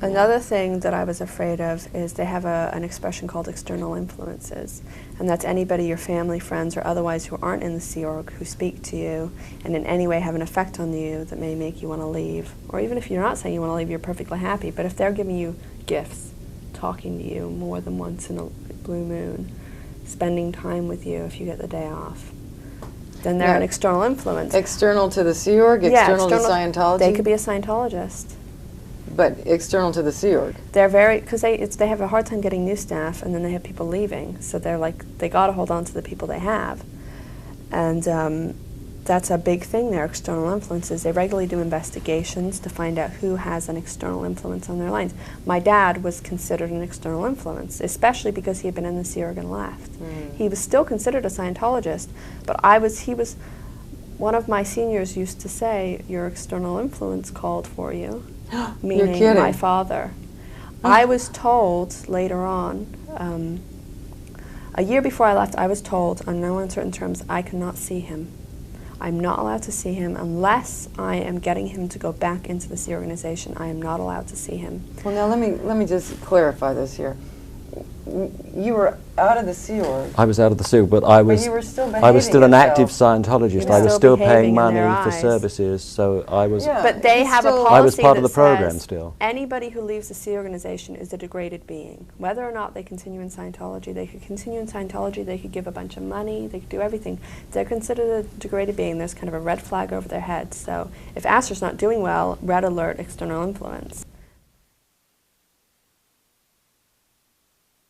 Another thing that I was afraid of is they have an expression called external influences, and that's anybody, your family, friends, or otherwise who aren't in the Sea Org, who speak to you and in any way have an effect on you that may make you want to leave. Or even if you're not saying you want to leave, you're perfectly happy, but if they're giving you gifts, talking to you more than once in a blue moon, spending time with you if you get the day off, then they're an external influence. External to the Sea Org, external to Scientology? They could be a Scientologist. But external to the Sea Org. They're very, because they have a hard time getting new staff, and then they have people leaving, so they're like, they got to hold on to the people they have. And that's a big thing there, external influences. They regularly do investigations to find out who has an external influence on their lines. My dad was considered an external influence, especially because he had been in the Sea Org and left. He was still considered a Scientologist, but he was, one of my seniors used to say, your external influence called for you. Meaning my father. I was told later on, a year before I left, I was told on no uncertain terms I cannot see him. I'm not allowed to see him unless I am getting him to go back into the Sea organization. I am not allowed to see him. Well, now let me just clarify this here. you were out of the Sea Org. I was out of the Sea Org, but I was. But you were still I was still an behaving active yourself. Scientologist. You I were was still still paying behaving in money their for eyes. services, so I was. Yeah. But they you have a still- policy I was part of that the program says still. anybody who leaves the Sea organization is a degraded being. Whether or not they continue in Scientology, they could continue in Scientology, they could give a bunch of money, they could do everything. They're considered a degraded being. There's kind of a red flag over their head. So if Astra's not doing well, red alert, external influence.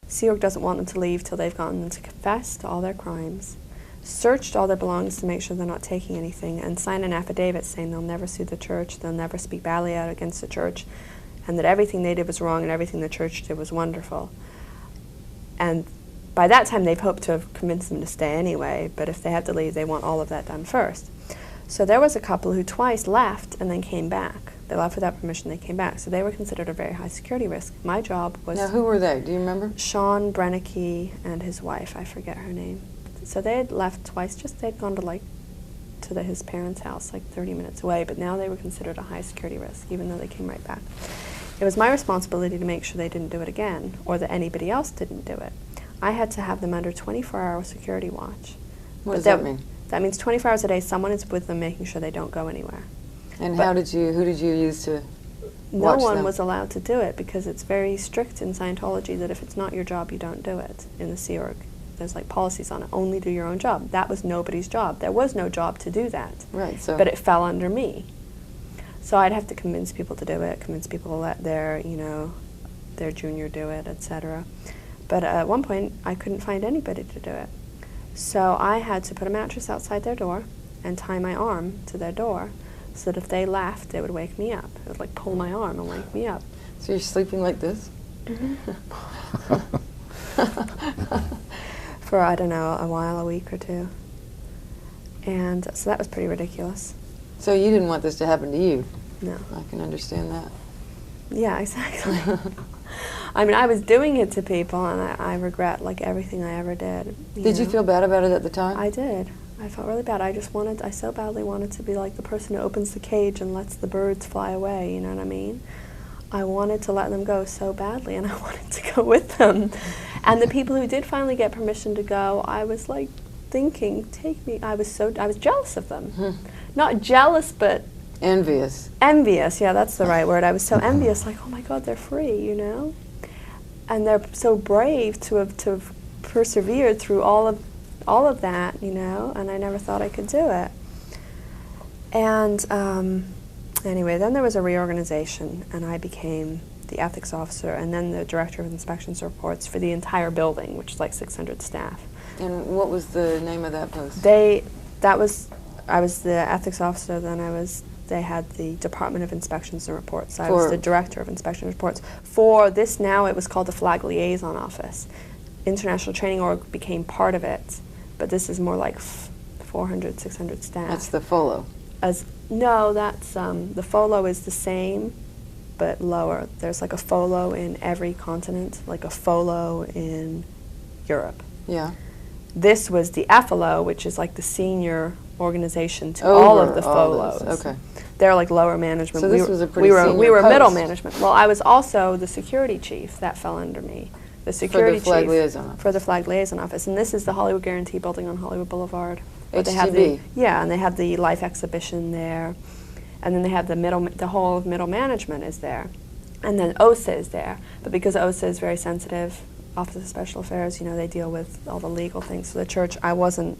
Sea Org doesn't want them to leave till they've gotten them to confess to all their crimes, searched all their belongings to make sure they're not taking anything, and sign an affidavit saying they'll never sue the church, they'll never speak badly out against the church, and that everything they did was wrong and everything the church did was wonderful. And by that time, they've hoped to have convinced them to stay anyway, but if they have to leave, they want all of that done first. So there was a couple who twice left and then came back. They left without permission, they came back. So they were considered a very high security risk. My job was... Now, who were they? Do you remember? Sean Brennicky and his wife, I forget her name. So they had left twice, they'd gone to his parents' house, like 30 minutes away, but now they were considered a high security risk, even though they came right back. It was my responsibility to make sure they didn't do it again, or that anybody else didn't do it. I had to have them under 24-hour security watch. What does that mean? That means 24 hours a day, someone is with them making sure they don't go anywhere. And But who did you use to no watch one them? was allowed to do it because it's very strict in Scientology that if it's not your job, you don't do it in the Sea Org. There's like policies on it. Only do your own job. That was nobody's job. There was no job to do that. Right, so... But it fell under me. So I'd have to convince people to do it, convince people to let their junior do it, etc. But at one point, I couldn't find anybody to do it. So I had to put a mattress outside their door and tie my arm to their door so that if they left, they would wake me up. It would like pull my arm and wake me up. So you're sleeping like this? For, I don't know, a while, a week or two. And so that was pretty ridiculous. So you didn't want this to happen to you? No. I can understand that. Yeah, exactly. I mean, I was doing it to people, and I regret like everything I ever did. Did you feel bad about it at the time? I did. I felt really bad. I so badly wanted to be like the person who opens the cage and lets the birds fly away, you know what I mean? I wanted to let them go so badly, and I wanted to go with them. And the people who did finally get permission to go, I was like thinking, take me. I was jealous of them. Not jealous, but envious. Envious, yeah, that's the right word. I was so envious, like, oh my God, they're free, you know? And they're so brave to have persevered through all of that, you know, and I never thought I could do it. And anyway, then there was a reorganization, and I became the ethics officer and then the director of inspections and reports for the entire building, which is like 600 staff. And what was the name of that post? I was the ethics officer, then they had the Department of Inspections and Reports. I was the Director of Inspection and Reports. For this now, it was called the Flag Liaison Office. International Training Org became part of it, but this is more like 400, 600 staff. That's the FOLO. No, that's, the FOLO is the same, but lower. There's like a FOLO in every continent, like a FOLO in Europe. Yeah. This was the FLO, which is like the senior organization to all of the FOLOs. Okay. They're like lower management. So this was a pretty senior We were post. middle management. Well, I was also the security chief. That fell under me. The security For the Flag chief Liaison Office. for the Flag Liaison Office. And this is the Hollywood Guarantee building on Hollywood Boulevard. where they have HGB. and they have the life exhibition there. And then they have the whole of middle management is there. And then OSA is there. But because OSA is very sensitive, Office of Special Affairs, they deal with all the legal things. So the church, I wasn't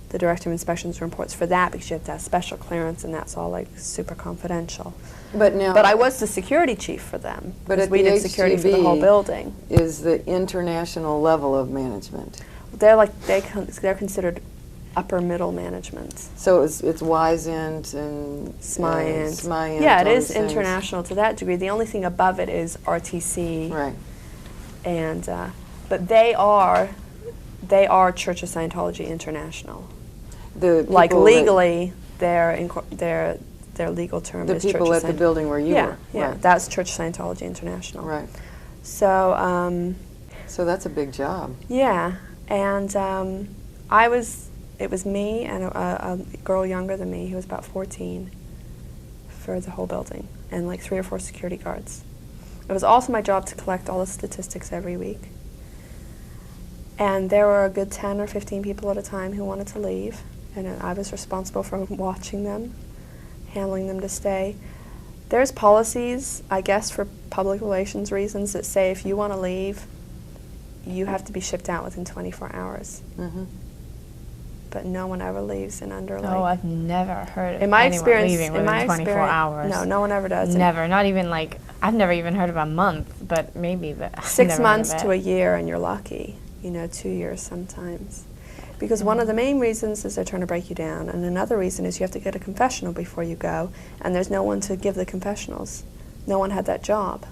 the Director of Inspections and Reports for that because you have to have special clearance and that's all like super confidential. But I was the security chief for them. But at we the did security for the whole building. Is the international level of management. They're considered upper middle management. So it's Wyzant and Smyant. Yeah, it is international to that degree. The only thing above it is RTC. Right. And but they are Church of Scientology International. Like legally, their legal term is Church of Scientology. The people at the building where you were. Yeah, right. that's Church of Scientology International. Right. So. So that's a big job. Yeah, and it was me and a girl younger than me who was about 14 for the whole building, and like 3 or 4 security guards. It was also my job to collect all the statistics every week. And there were a good 10 or 15 people at a time who wanted to leave, and I was responsible for watching them, handling them to stay. There's policies, I guess, for public relations reasons that say if you want to leave, you have to be shipped out within 24 hours. Mm-hmm. But no one ever leaves in under No, like... I've never heard of In my anyone experience, leaving in my within 24 hours. No, no one ever does. Never. Not even like, I've never even heard of a month, but maybe. But 6 months to a year and you're lucky. 2 years sometimes. Because one of the main reasons is they're trying to break you down, and another reason is you have to get a confessional before you go, and there's no one to give the confessionals. No one had that job.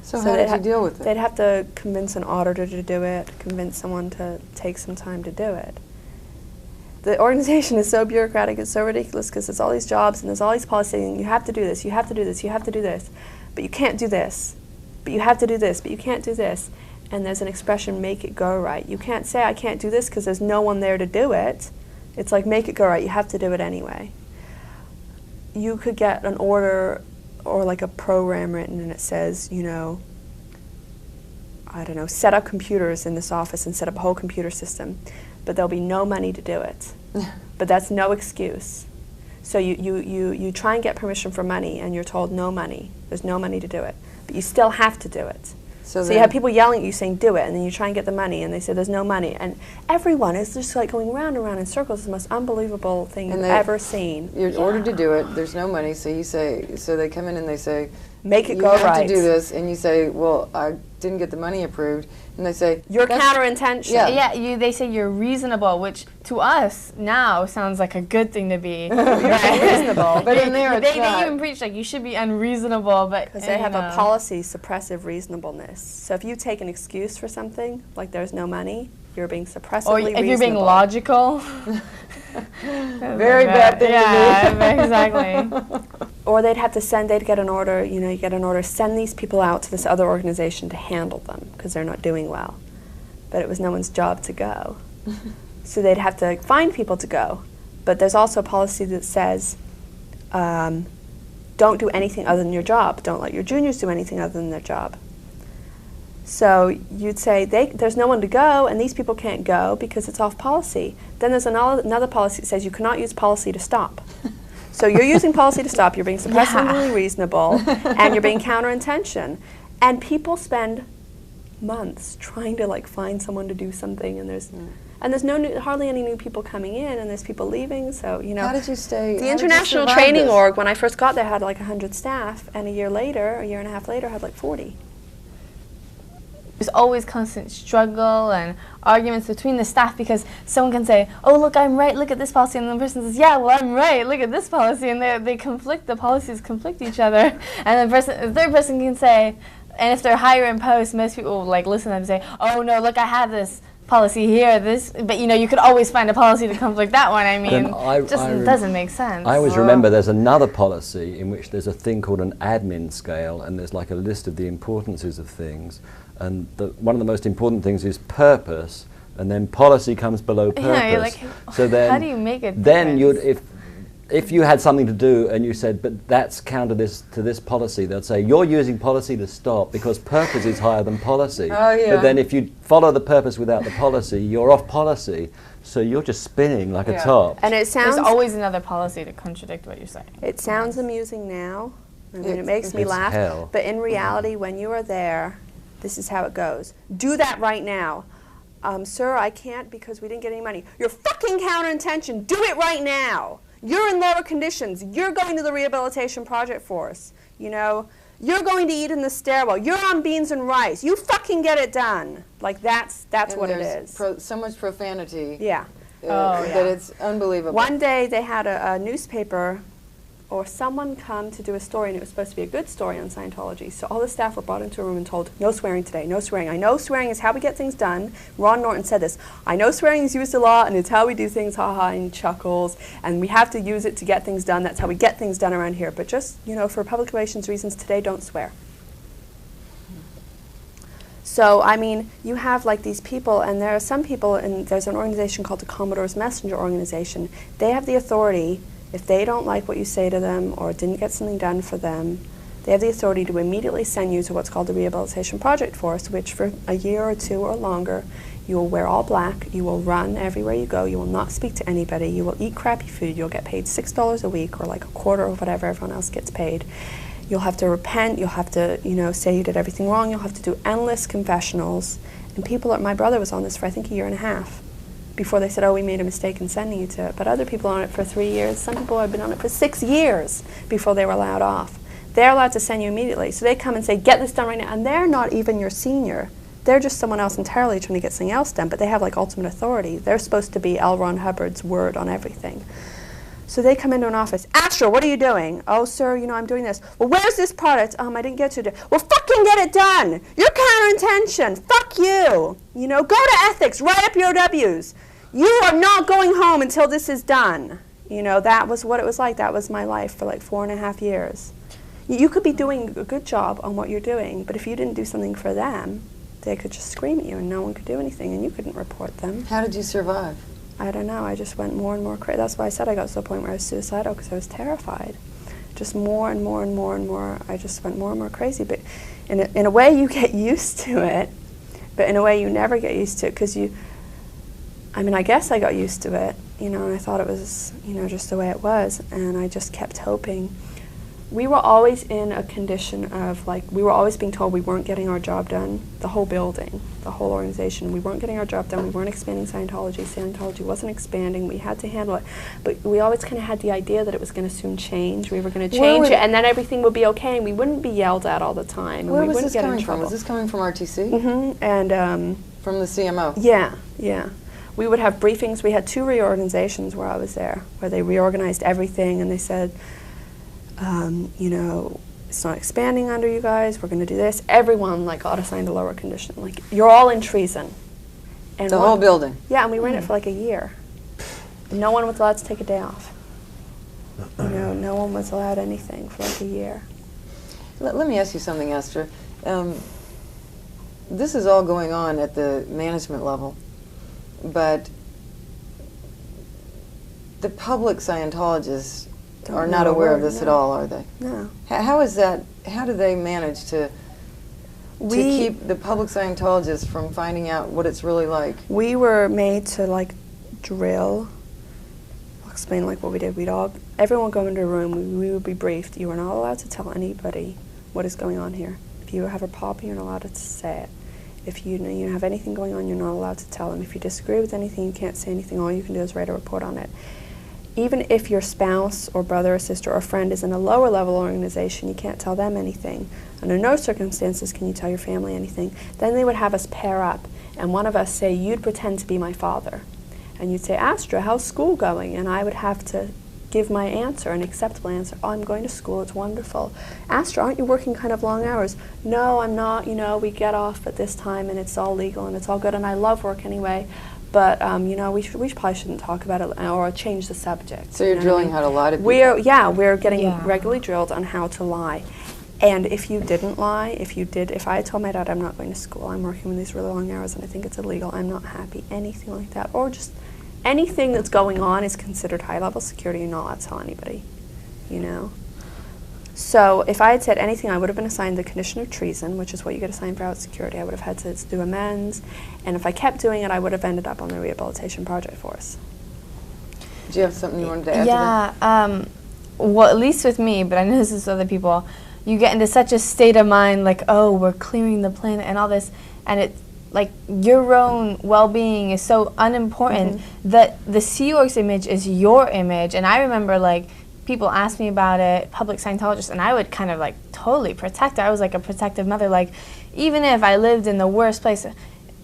So how did you deal with it? They'd have to convince an auditor to do it, convince someone to take some time to do it. The organization is so bureaucratic, it's so ridiculous because there's all these jobs and there's all these policies and you have to do this, you have to do this, you have to do this, but you can't do this, but you have to do this, but you can't do this. And there's an expression, make it go right. You can't say, I can't do this because there's no one there to do it. It's like, make it go right. You have to do it anyway. You could get an order or like a program written and it says, I don't know, set up computers in this office and set up a whole computer system. But there'll be no money to do it. But that's no excuse. So you try and get permission for money and you're told no money. There's no money to do it. But you still have to do it. So you have people yelling at you saying, do it, and then you try and get the money, and they say, there's no money. And everyone is just like going round and round in circles. It's the most unbelievable thing you've ever seen. You're ordered to do it, there's no money, so you say, so they come in and they say, make it go right. You have to do this, and you say, well, I didn't get the money approved, and they say, you're counterintention. Yeah, they say you're reasonable, which to us now sounds like a good thing to be. Reasonable. But in there, they even preach like you should be unreasonable, but because they have a policy suppressive reasonableness. So if you take an excuse for something, like there's no money, you're being suppressively reasonable. Or if you're being logical. Very bad thing to do. Exactly. Or they'd have to they'd get an order, you get an order, send these people out to this other organization to handle them because they're not doing well. But it was no one's job to go. So they'd have to find people to go. But there's also a policy that says, don't do anything other than your job. Don't let your juniors do anything other than their job. So you'd say, there's no one to go, and these people can't go because it's off policy. Then there's another policy that says you cannot use policy to stop. So you're using policy to stop, you're being suppressively reasonable, and you're being counterintention. And people spend months trying to find someone to do something, and there's hardly any new people coming in, and there's people leaving. So how did you stay? The International Training Org, when I first got there, had 100 staff, and a year and a half later, had 40. There's always constant struggle and arguments between the staff because someone can say, oh, look, I'm right, look at this policy, and the person says, yeah, well, I'm right, look at this policy, and they conflict, the policies conflict each other, and the third person can say, and if they're higher in post, most people will listen to them and say, oh, no, look, I have this policy here, but you could always find a policy to conflict that one. I mean, it just doesn't make sense. I always remember there's another policy in which there's a thing called an admin scale, and there's a list of the importances of things. And one of the most important things is purpose, and then policy comes below purpose. Yeah, you're like, so then, how do you make it? Then if you had something to do and you said, but that's counter to this policy, they'd say, you're using policy to stop because purpose is higher than policy. Oh, yeah. But then if you follow the purpose without the policy, you're off policy. So you're just spinning like a top. And there's always another policy to contradict what you're saying. It sounds amusing now. I mean, it makes me laugh. Hell. But in reality, when you are there, this is how it goes. Do that right now. Sir, I can't because we didn't get any money. You're fucking counterintention. Do it right now. You're in lower conditions. You're going to the rehabilitation project force. You're going to eat in the stairwell. You're on beans and rice. You fucking get it done. That's what it is. So much profanity. Yeah. That it's unbelievable. One day they had a newspaper or someone come to do a story, and it was supposed to be a good story on Scientology. So all the staff were brought into a room and told, no swearing today, no swearing. I know swearing is how we get things done. Ron Norton said this. I know swearing is used a lot, and it's how we do things, ha-ha, and chuckles, and we have to use it to get things done. That's how we get things done around here. But just, for public relations reasons, today don't swear. So, I mean, you have these people, and there are some people, and there's an organization called the Commodore's Messenger Organization. They have the authority. If they don't like what you say to them or didn't get something done for them, they have the authority to immediately send you to what's called the Rehabilitation Project Force, which for a year or two or longer, You will wear all black. You will run everywhere you go. You will not speak to anybody. You will eat crappy food. You'll get paid $6 a week or like a quarter of whatever everyone else gets paid. You'll have to repent. You'll have to, you know, say you did everything wrong. You'll have to do endless confessionals. And people, my brother was on this for I think a year and a half before they said, oh, we made a mistake in sending you to it. But other people on it for 3 years. Some people had been on it for 6 years before they were allowed off. They're allowed to send you immediately. So they come and say, get this done right now. And they're not even your senior. They're just someone else entirely trying to get something else done, but they have like ultimate authority. They're supposed to be L. Ron Hubbard's word on everything. So they come into an office. Astra, what are you doing? Oh, sir, you know, I'm doing this. Well, where's this product? I didn't get to it. Well, fucking get it done. You're counter-intention. Fuck you. You know, go to ethics. Write up your W's. You are not going home until this is done. You know, that was what it was like. That was my life for like 4.5 years. You could be doing a good job on what you're doing, but if you didn't do something for them, they could just scream at you and no one could do anything and you couldn't report them. How did you survive? I don't know. I just went more and more crazy. That's why I said I got to the point where I was suicidal, because I was terrified. Just more and more and more and more. I just went more and more crazy. But in a way, you get used to it. But in a way, you never get used to it, because I guess I got used to it, you know, and I thought it was, you know, just the way it was. And I just kept hoping. We were always in a condition of, like, we were always being told we weren't getting our job done. The whole building, the whole organization, we weren't getting our job done. We weren't expanding Scientology. Scientology wasn't expanding. We had to handle it. But we always kind of had the idea that it was going to soon change. We were going to change it, and then everything would be okay, and we wouldn't be yelled at all the time. Where and we was wouldn't this get coming in trouble. from? Was this coming from RTC? Mm-hmm. And from the CMO? yeah, yeah. We would have briefings. We had 2 reorganizations where I was there, where they reorganized everything, and they said, you know, it's not expanding under you guys, we're going to do this. Everyone, like, got assigned a lower condition. Like, you're all in treason. And The whole building? Yeah, and we ran it for like a year. No one was allowed to take a day off. You know, no one was allowed anything for like a year. Let me ask you something, Astra. This is all going on at the management level, but the public Scientologists are not aware of this at all, are they? No. How is that? How do they manage to keep the public Scientologists from finding out what it's really like? We were made to like drill. I'll explain like what we did. Everyone would go into a room. We would be briefed. You are not allowed to tell anybody what is going on here. If you have a problem, you're not allowed to say it. If you have anything going on, you're not allowed to tell them. If you disagree with anything, you can't say anything. All you can do is write a report on it. Even if your spouse or brother or sister or friend is in a lower level organization, you can't tell them anything. Under no circumstances can you tell your family anything. Then they would have us pair up, and one of us say, you'd pretend to be my father. And you'd say, Astra, how's school going? And I would have to give my answer, an acceptable answer. Oh, I'm going to school, it's wonderful. Astra, aren't you working kind of long hours? No, I'm not. You know, we get off at this time and it's all legal and it's all good and I love work anyway. But, you know, we probably shouldn't talk about it or change the subject. So you're drilling how to lie to people? We're getting regularly drilled on how to lie. And if you didn't lie, if I told my dad I'm not going to school, I'm working with these really long hours and I think it's illegal, I'm not happy, anything like that, or just anything that's going on is considered high-level security. You're not allowed to tell anybody, you know. So if I had said anything, I would have been assigned the condition of treason, which is what you get assigned for out security. I would have had to do amends, and if I kept doing it, I would have ended up on the rehabilitation project force. Do you have something you wanted to add to that? Yeah, well, at least with me, but I know this is other people, you get into such a state of mind, like, oh, we're clearing the planet and all this, and it's like your own well-being is so unimportant that the Sea Org's image is your image. And I remember, like, people asked me about it, public Scientologists, and I would kind of like totally protect it. I was like a protective mother. Like, even if I lived in the worst place,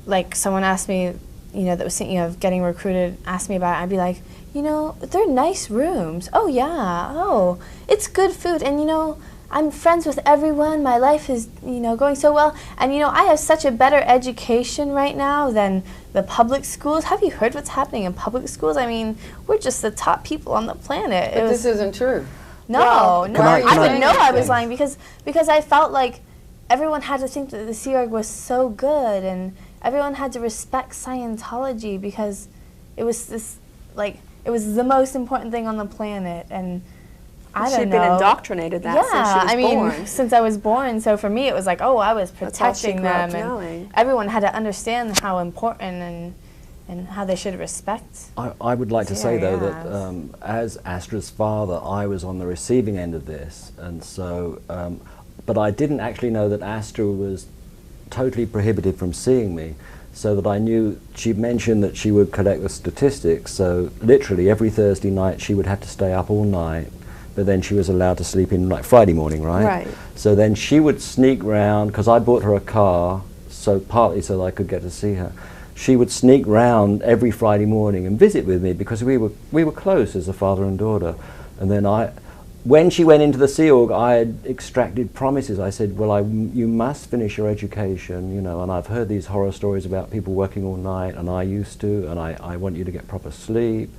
like someone asked me, you know, that was thinking of getting recruited, asked me about it, I'd be like, you know, they're nice rooms. Oh yeah, oh, it's good food, and you know, I'm friends with everyone. My life is, you know, going so well. And, you know, I have such a better education right now than the public schools. Have you heard what's happening in public schools? I mean, we're just the top people on the planet. But this isn't true. No, no. I would know I was lying because I felt like everyone had to think that the Sea Org was so good and everyone had to respect Scientology because it was this, like, it was the most important thing on the planet. And I She'd don't been know. indoctrinated that since she Yeah, was I mean, born. since I was born. So for me, it was like, oh, I was That's all she protecting grew up them, and knowing. everyone had to understand how important and how they should respect. I would like to say, though, that Yes. as Astra's father, I was on the receiving end of this, and so, but I didn't actually know that Astra was totally prohibited from seeing me, so that I knew, she mentioned that she would collect the statistics, so literally every Thursday night she would have to stay up all night, but then she was allowed to sleep in like Friday morning, right? Right. So then she would sneak round, because I bought her a car, so partly so that I could get to see her. She would sneak round every Friday morning and visit with me, because we were close as a father and daughter. And then when she went into the Sea Org, I had extracted promises. I said, well, you must finish your education, you know, and I've heard these horror stories about people working all night, and I used to, and I want you to get proper sleep.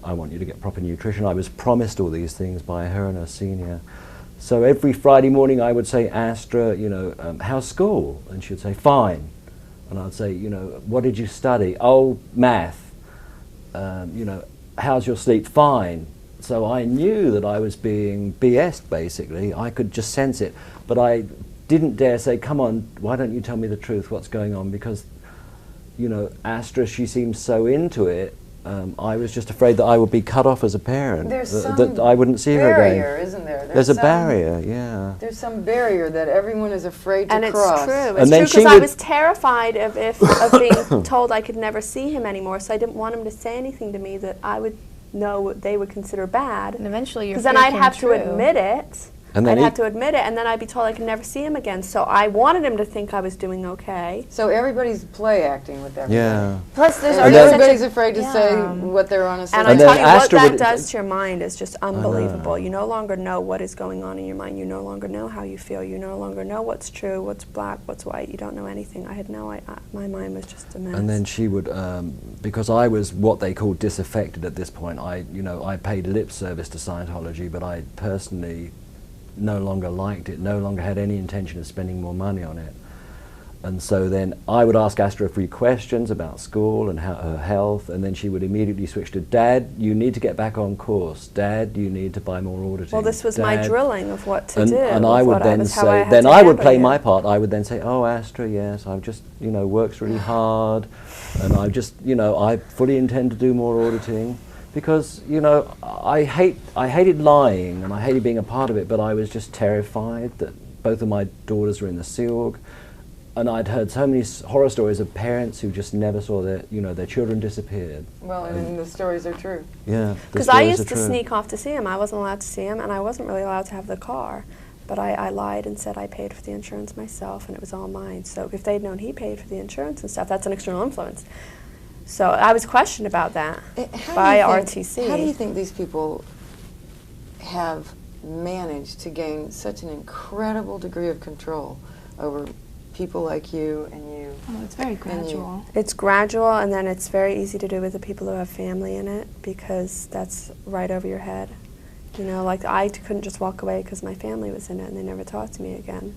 I want you to get proper nutrition. I was promised all these things by her and her senior. So every Friday morning I would say, Astra, you know, how's school? And she'd say, fine. And I'd say, you know, what did you study? Oh, math. You know, how's your sleep? Fine. So I knew that I was being BS'd, basically. I could just sense it. But I didn't dare say, come on, why don't you tell me the truth, what's going on? Because, you know, Astra, she seems so into it. I was just afraid that I would be cut off as a parent, that I wouldn't see her again. Barrier, isn't there? There's a barrier, yeah. There's some barrier that everyone is afraid to And cross. it's true. And It's then true she because I would- was terrified of being told I could never see him anymore. So I didn't want him to say anything to me that I would know what they would consider bad. And eventually your Because then fear I'd came have true. to admit it. And then I'd have to admit it, and then I'd be told I could never see him again. So I wanted him to think I was doing okay. So everybody's play acting with everybody. Yeah. Plus, there's And already then- such everybody's a, afraid to say what they're honestly And And I then tell you what Astra that would- does to your mind is just unbelievable. You no longer know what is going on in your mind. You no longer know how you feel. You no longer know what's true, what's black, what's white. You don't know anything. I had my mind was just a mess. And then she would, because I was what they call disaffected at this point. I paid lip service to Scientology, but I personally no longer liked it, no longer had any intention of spending more money on it. And so then I would ask Astra a few questions about school and her health, and then she would immediately switch to, Dad, you need to get back on course. Dad, you need to buy more auditing. Well, this was my Dad, drilling of what to and, do. and I of would what then was how I say, had then to I would play navigate my it. part. I would then say, oh, Astra, yes, I've just, works really hard, and I just, I fully intend to do more auditing. Because, I hated lying, and I hated being a part of it, but I was just terrified that both of my daughters were in the Sea Org, and I'd heard so many horror stories of parents who just never saw their children disappeared. Well, and the stories are true. Yeah. Because I used to sneak off to see him. I wasn't allowed to see him, and I wasn't really allowed to have the car. But I lied and said I paid for the insurance myself, and it was all mine. So if they'd known he paid for the insurance and stuff, that's an external influence. So I was questioned about that by RTC. How do you think these people have managed to gain such an incredible degree of control over people like you and you? Oh, it's very gradual. It's gradual, and then it's very easy to do with the people who have family in it, because that's right over your head. Like I couldn't just walk away because my family was in it and they never talked to me again.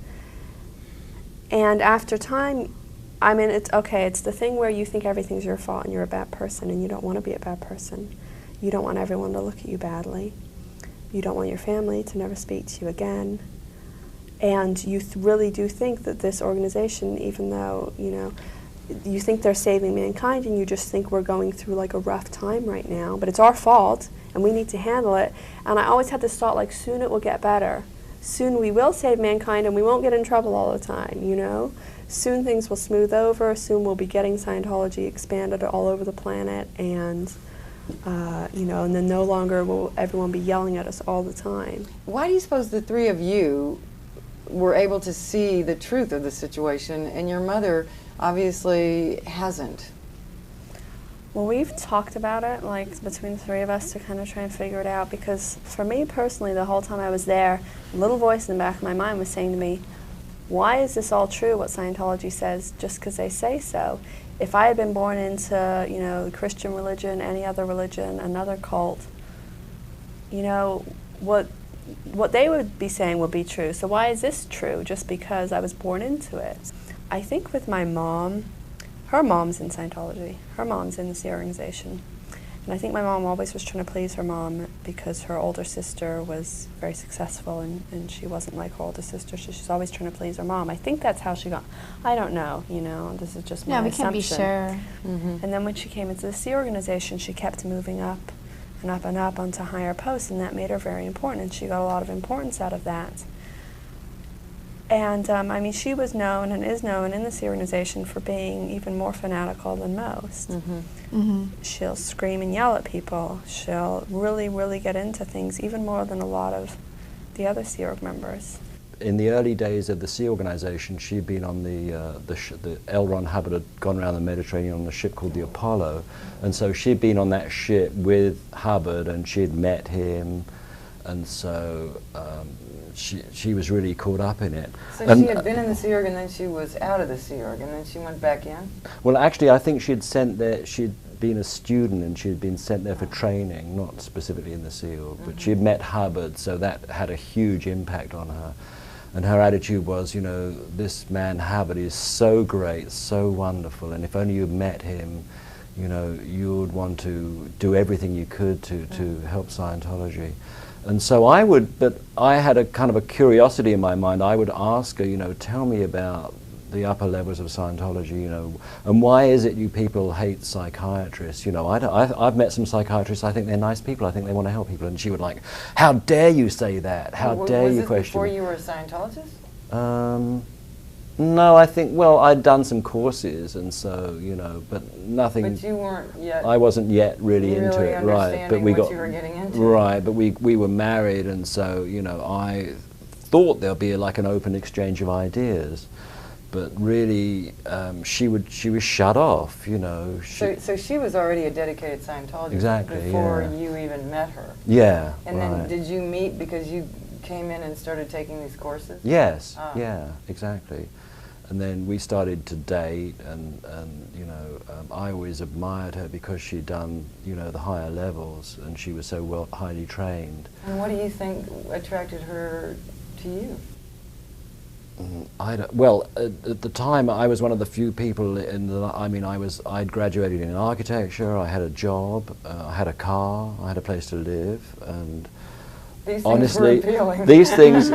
And after time, it's okay, it's the thing where you think everything's your fault and you're a bad person, and you don't want to be a bad person. You don't want everyone to look at you badly. You don't want your family to never speak to you again. And you really do think that this organization, even though, you think they're saving mankind, and you just think we're going through like a rough time right now, but it's our fault and we need to handle it. And I always had this thought, like, soon it will get better. Soon we will save mankind and we won't get in trouble all the time, Soon things will smooth over. Soon we'll be getting Scientology expanded all over the planet, and and then no longer will everyone be yelling at us all the time. Why do you suppose the three of you were able to see the truth of the situation, and your mother obviously hasn't? Well, we've talked about it, like, between the three of us to kind of try and figure it out, because for me personally, the whole time I was there, a little voice in the back of my mind was saying to me, why is this all true, what Scientology says, just because they say so? If I had been born into, the Christian religion, any other religion, another cult, what they would be saying would be true. So why is this true, just because I was born into it? I think with my mom, her mom's in Scientology. Her mom's in this organization. And I think my mom always was trying to please her mom because her older sister was very successful and she wasn't like her older sister, so she's always trying to please her mom. I think that's how she got, I don't know, you know, this is just my assumption. Yeah, we can't be sure. Mm-hmm. And then when she came into the Sea organization, she kept moving up and up and up onto higher posts, and that made her very important, and she got a lot of importance out of that. And I mean, she was known and is known in the Sea organization for being even more fanatical than most. Mm-hmm. Mm-hmm. She'll scream and yell at people. She'll really, really get into things, even more than a lot of the other Sea Org members. In the early days of the Sea organization, she'd been on the L. Ron Hubbard had gone around the Mediterranean on a ship called the Apollo, and so she'd been on that ship with Hubbard, and she'd met him, and so she was really caught up in it. So and, she had been in the Sea Org, and then she was out of the Sea Org, and then she went back in? Well, actually, I think she'd been a student, and she'd been sent there for training, not specifically in the Sea Org, but she'd met Hubbard, so that had a huge impact on her. And her attitude was, you know, this man Hubbard is so great, so wonderful, and if only you met him, you know, you would want to do everything you could to help Scientology. And so but I had a kind of a curiosity in my mind. I would ask her, you know, tell me about the upper levels of Scientology, you know, and why is it you people hate psychiatrists? You know, I've met some psychiatrists, I think they're nice people, I think they want to help people, and she would like, how dare you say that? How dare you question Was this before me? you were a Scientologist? No, I think, well, I'd done some courses, and so, you know, but nothing. But you weren't yet. I wasn't yet really into it, right? But we what got you were getting into. right. But we were married, and so, you know, I thought there'll be like an open exchange of ideas, but really, she was shut off, you know. So she was already a dedicated Scientologist Exactly, before yeah. you even met her. Yeah. And right. then did you meet because you came in and started taking these courses? Yes. Ah. Yeah. Exactly. And then we started to date, and you know, I always admired her because she'd done, you know, the higher levels, and she was so highly trained. And what do you think attracted her to you? Well, at the time, I was one of the few people in the. I mean, I'd graduated in architecture. I had a job. I had a car. I had a place to live, and These things honestly, were appealing. these things,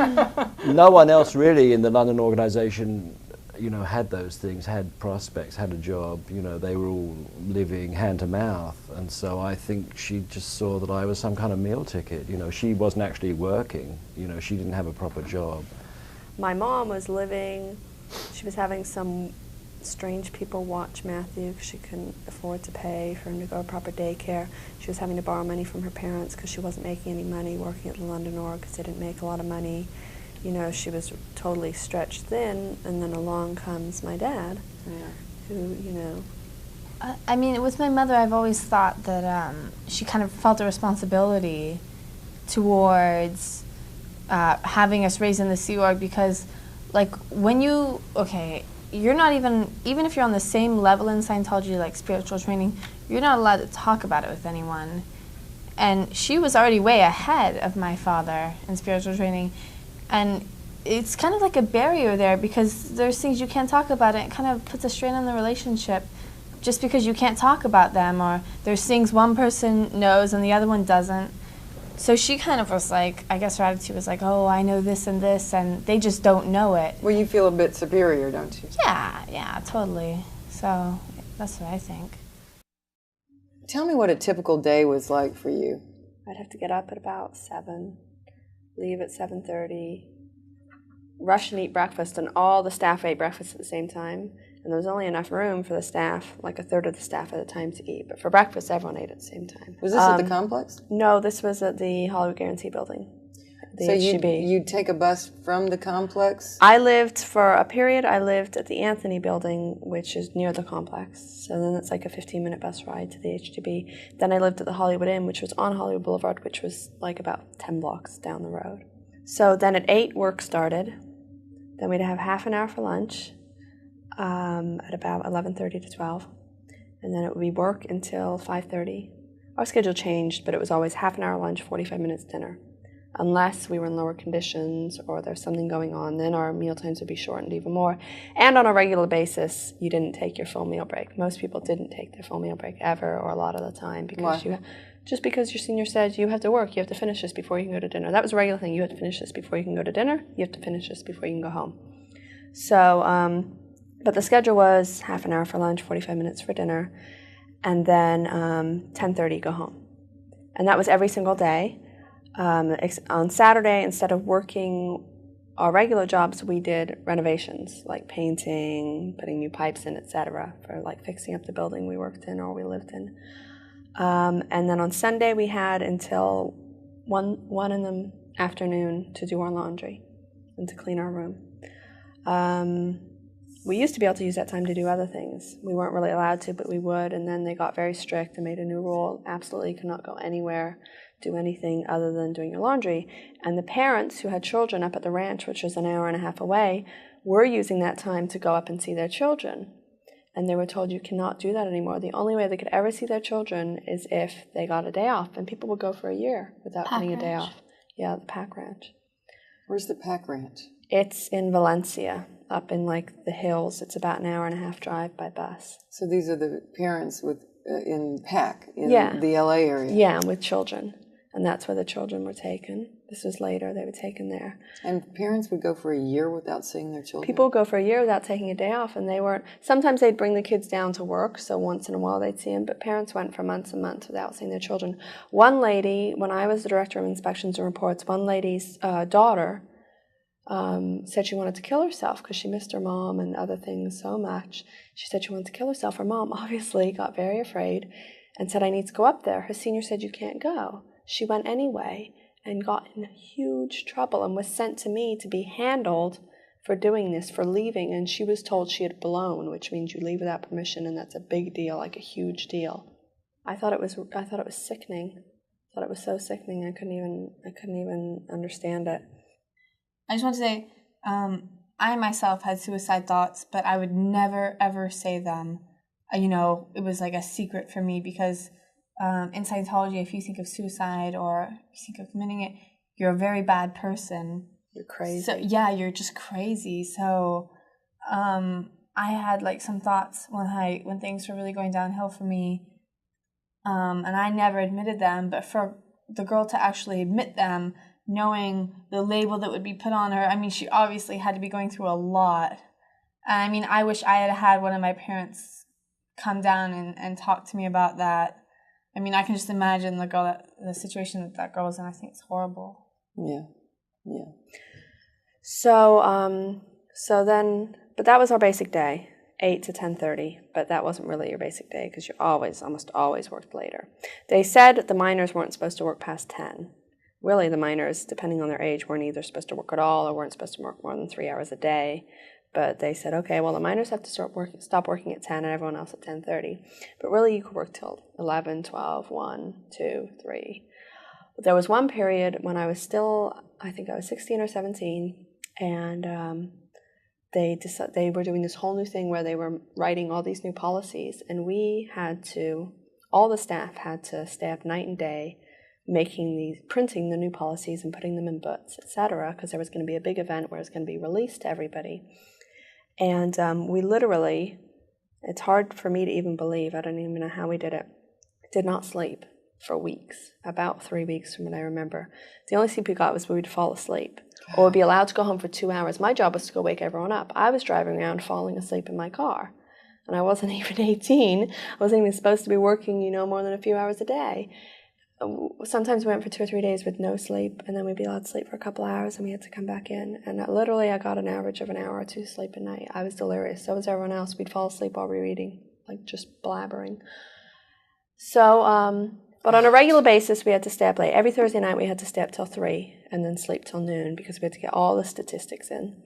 no one else really in the London organisation, you know, had those things, had prospects, had a job. You know, they were all living hand to mouth, and so I think she just saw that I was some kind of meal ticket. You know, she wasn't actually working. You know, she didn't have a proper job. My mom was living, she was having some strange people watch Matthew because she couldn't afford to pay for him to go to proper daycare. She was having to borrow money from her parents because she wasn't making any money working at the London Org because they didn't make a lot of money. You know, she was totally stretched thin, and then along comes my dad, who, you know. I mean, with my mother, I've always thought that she kind of felt a responsibility towards having us raised in the Sea Org because, like, when you're not even if you're on the same level in Scientology, like spiritual training, you're not allowed to talk about it with anyone. And she was already way ahead of my father in spiritual training. And it's kind of like a barrier there because there's things you can't talk about, and it kind of puts a strain on the relationship just because you can't talk about them, or there's things one person knows and the other one doesn't. So she kind of was like, I guess her attitude was like, oh, I know this, and they just don't know it. Well, you feel a bit superior, don't you? Yeah, totally. So that's what I think. Tell me what a typical day was like for you. I'd have to get up at about 7, leave at 7:30, rush and eat breakfast, and all the staff ate breakfast at the same time. And there was only enough room for the staff, like a third of the staff at a time to eat. But for breakfast, everyone ate at the same time. Was this at the complex? No, this was at the Hollywood Guarantee Building. The So HGB. you'd take a bus from the complex? I lived at the Anthony Building, which is near the complex. So then it's like a 15-minute bus ride to the HGB. Then I lived at the Hollywood Inn, which was on Hollywood Boulevard, which was like about 10 blocks down the road. So then at 8, work started. Then we'd have half an hour for lunch at about 11:30 to 12. And then it would be work until 5:30. Our schedule changed, but it was always half an hour lunch, 45 minutes dinner. Unless we were in lower conditions or there's something going on, then our meal times would be shortened even more. And on a regular basis, you didn't take your full meal break. Most people didn't take their full meal break ever, or a lot of the time, because just because your senior said you have to work, you have to finish this before you can go to dinner. That was a regular thing. You have to finish this before you can go to dinner. You have to finish this before you can go home. So, but the schedule was half an hour for lunch, 45 minutes for dinner, and then 10:30 go home. And that was every single day. On Saturday, instead of working our regular jobs, we did renovations, like painting, putting new pipes in, etc., for like fixing up the building we worked in or we lived in. And then on Sunday, we had until 1 in the afternoon to do our laundry and to clean our room. We used to be able to use that time to do other things. We weren't really allowed to, but we would, and then they got very strict and made a new rule. Absolutely could not go anywhere, do anything other than doing your laundry. And the parents who had children up at the ranch, which was an hour and a half away, were using that time to go up and see their children. And they were told, you cannot do that anymore. The only way they could ever see their children is if they got a day off. And people would go for a year without getting a day off. Yeah, the Pack Ranch. Where's the Pack Ranch? It's in Valencia, up in like the hills. It's about an hour and a half drive by bus. So these are the parents with in Pack, in Yeah. the LA area. Yeah, with children. And that's where the children were taken. This was later, they were taken there. And parents would go for a year without seeing their children? People would go for a year without taking a day off, and they weren't. Sometimes they'd bring the kids down to work, so once in a while they'd see them, but parents went for months and months without seeing their children. One lady, when I was the director of inspections and reports, one lady's daughter said she wanted to kill herself because she missed her mom and other things so much. She said she wanted to kill herself. Her mom obviously got very afraid and said, I need to go up there. Her senior said, you can't go. She went anyway and got in huge trouble and was sent to me to be handled for doing this, for leaving. And she was told she had blown, which means you leave without permission, and that's a big deal, like a huge deal. I thought it was sickening. I thought it was so sickening. I couldn't even understand it. I just want to say, I myself had suicide thoughts, but I would never ever say them. It was like a secret for me because in Scientology, if you think of suicide or you think of committing it, you're a very bad person. You're crazy. So yeah, you're just crazy. So I had like some thoughts when things were really going downhill for me, and I never admitted them. But for the girl to actually admit them, knowing the label that would be put on her, I mean, she obviously had to be going through a lot. I mean, I wish I had had one of my parents come down and talk to me about that. I mean, I can just imagine the situation that girl was in. I think it's horrible. Yeah. So then, but that was our basic day, 8 to 10:30. But that wasn't really your basic day because you almost always worked later. They said the minors weren't supposed to work past 10. Really, the minors, depending on their age, weren't either supposed to work at all or weren't supposed to work more than 3 hours a day. But they said, okay, well, the minors have to stop working at 10 and everyone else at 10:30. But really, you could work till 11, 12, 1, 2, 3. But there was one period when I was still, I think I was 16 or 17, and they were doing this whole new thing where they were writing all these new policies, and all the staff had to stay up night and day printing the new policies and putting them in books, etc., because there was going to be a big event where it was going to be released to everybody. And we literally, it's hard for me to even believe, I don't even know how we did it, did not sleep for weeks, about 3 weeks from what I remember. The only sleep we got was we would fall asleep or would be allowed to go home for 2 hours. My job was to go wake everyone up. I was driving around falling asleep in my car. And I wasn't even 18. I wasn't even supposed to be working, more than a few hours a day. Sometimes we went for 2 or 3 days with no sleep, and then we'd be allowed to sleep for a couple hours, and we had to come back in. And literally, I got an average of an hour or two sleep a night. I was delirious. So was everyone else. We'd fall asleep while we were eating, like just blabbering. So, but on a regular basis, we had to stay up late. Every Thursday night, we had to stay up till 3 and then sleep till noon because we had to get all the statistics in.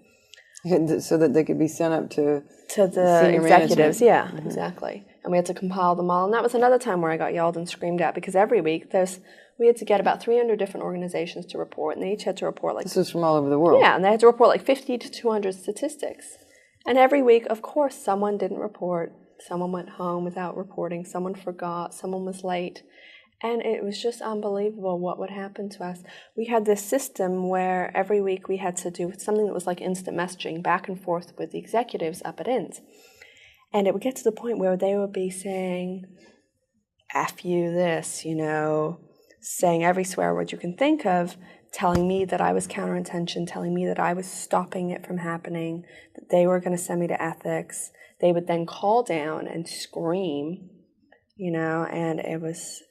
So that they could be sent up to the executives. management. Yeah, exactly. And we had to compile them all. And that was another time where I got yelled and screamed at because every week we had to get about 300 different organizations to report, and they each had to report This was from all over the world. Yeah, and they had to report 50 to 200 statistics. And every week, of course, someone didn't report. Someone went home without reporting. Someone forgot. Someone was late. And it was just unbelievable what would happen to us. We had this system where every week we had to do something that was like instant messaging back and forth with the executives up at INT. And it would get to the point where they would be saying, F you this, you know, saying every swear word you can think of, telling me that I was counterintention, telling me that I was stopping it from happening, that they were going to send me to ethics. They would then call down and scream, you know, and it was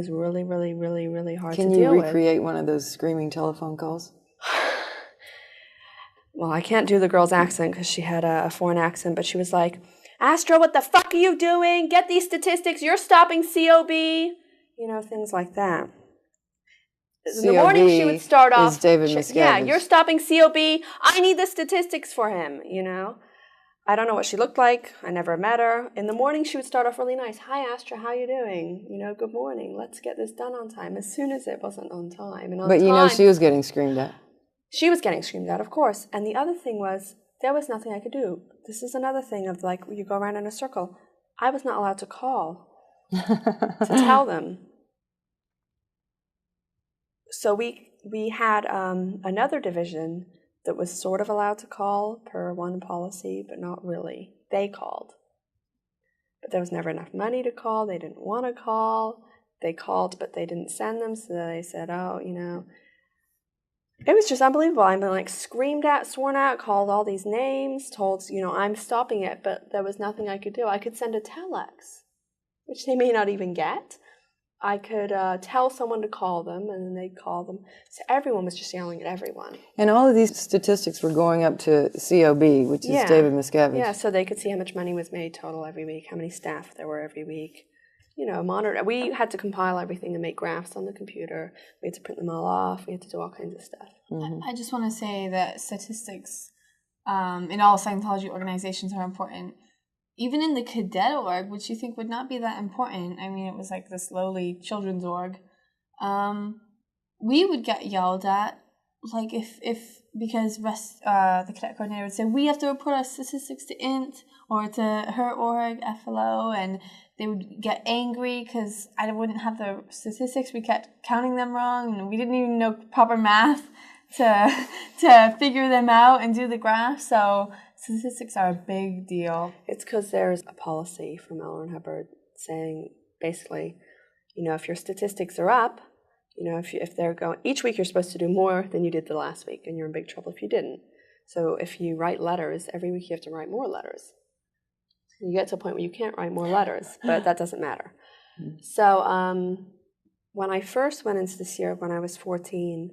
really, really, really, really hard to deal with. Can you recreate one of those screaming telephone calls? Well, I can't do the girl's accent because she had a foreign accent, but she was like, Astra, what the fuck are you doing? Get these statistics. You're stopping COB. You know, things like that. In the morning, she would start off. Is David Miscavige. Yeah, you're stopping COB. I need the statistics for him, you know. I don't know what she looked like. I never met her. In the morning, she would start off really nice. Hi, Astra, how you doing? You know, good morning. Let's get this done on time. As soon as it wasn't on time. And on but you time, know she was getting screamed at. She was getting screamed at, of course. And the other thing was, there was nothing I could do. This is another thing of like, you go around in a circle. I was not allowed to call to tell them. So we had another division that was sort of allowed to call per one policy, but not really. They called. But there was never enough money to call. They didn't want to call. They called, but they didn't send them, so they said, oh, you know. It was just unbelievable. I mean, like, screamed at, sworn at, called all these names, told, you know, I'm stopping it, but there was nothing I could do. I could send a telex, which they may not even get. I could tell someone to call them, and then they'd call them. So everyone was just yelling at everyone. And all of these statistics were going up to COB, which is David Miscavige. Yeah, so they could see how much money was made total every week, how many staff there were every week. You know, monitor. We had to compile everything and make graphs on the computer. We had to print them all off. We had to do all kinds of stuff. Mm-hmm. I just want to say that statistics in all Scientology organizations are important. Even in the cadet org, which you think would not be that important, I mean, it was like this lowly children's org, we would get yelled at, like because the cadet coordinator would say, we have to report our statistics to INT or to her org, FLO, and they would get angry because I wouldn't have the statistics. We kept counting them wrong, and we didn't even know proper math to figure them out and do the graph, so statistics are a big deal. It's because there's a policy from L. Ron Hubbard saying, basically, you know, if your statistics are up, you know, if they're going, each week you're supposed to do more than you did the last week, and you're in big trouble if you didn't. So if you write letters, every week you have to write more letters. You get to a point where you can't write more letters, but that doesn't matter. So when I first went into this year, when I was 14,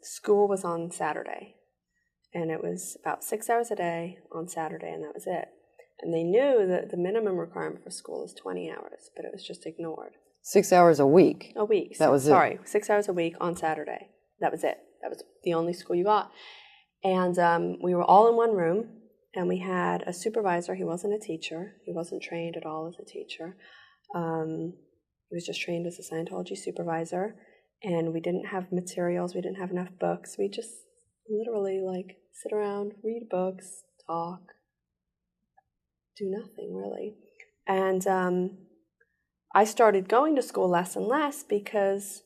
school was on Saturday. And it was about 6 hours a day on Saturday, and that was it. And they knew that the minimum requirement for school is 20 hours, but it was just ignored. 6 hours a week? A week. That was it? Sorry, 6 hours a week on Saturday. That was it. That was the only school you got. And we were all in one room, and we had a supervisor. He wasn't a teacher. He wasn't trained at all as a teacher. He was just trained as a Scientology supervisor, and we didn't have materials. We didn't have enough books. We just literally like sit around, read books, talk, do nothing really. And I started going to school less and less because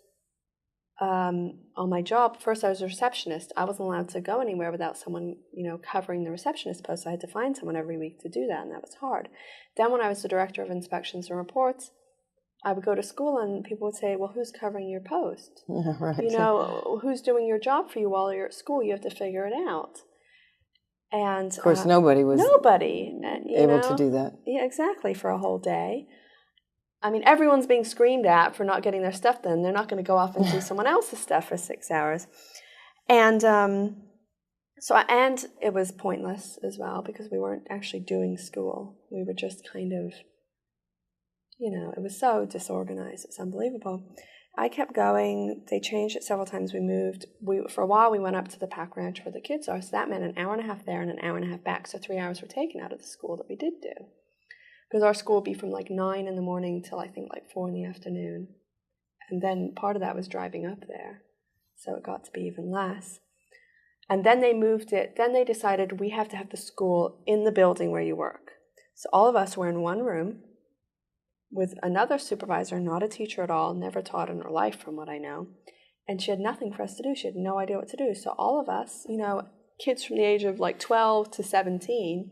on my job, first I was a receptionist. I wasn't allowed to go anywhere without someone, you know, covering the receptionist post. So I had to find someone every week to do that, and that was hard. Then when I was the director of inspections and reports, I would go to school and people would say, well, who's covering your post? Yeah, right. You know, who's doing your job for you while you're at school? You have to figure it out. And of course, nobody was able to do that. Yeah, exactly, for a whole day. I mean, everyone's being screamed at for not getting their stuff done. They're not going to go off and do someone else's stuff for 6 hours. And and it was pointless as well because we weren't actually doing school. We were just kind of, you know, it was so disorganized. It's unbelievable. I kept going. They changed it several times. We moved. For a while, we went up to the pack ranch where the kids are. So that meant an hour and a half there and an hour and a half back. So 3 hours were taken out of the school that we did do. Because our school would be from like 9 in the morning till I think like 4 in the afternoon. And then part of that was driving up there. So it got to be even less. And then they moved it. Then they decided we have to have the school in the building where you work. So all of us were in one room. with another supervisor, not a teacher at all, never taught in her life from what I know. And she had nothing for us to do. She had no idea what to do. So all of us, you know, kids from the age of like 12 to 17,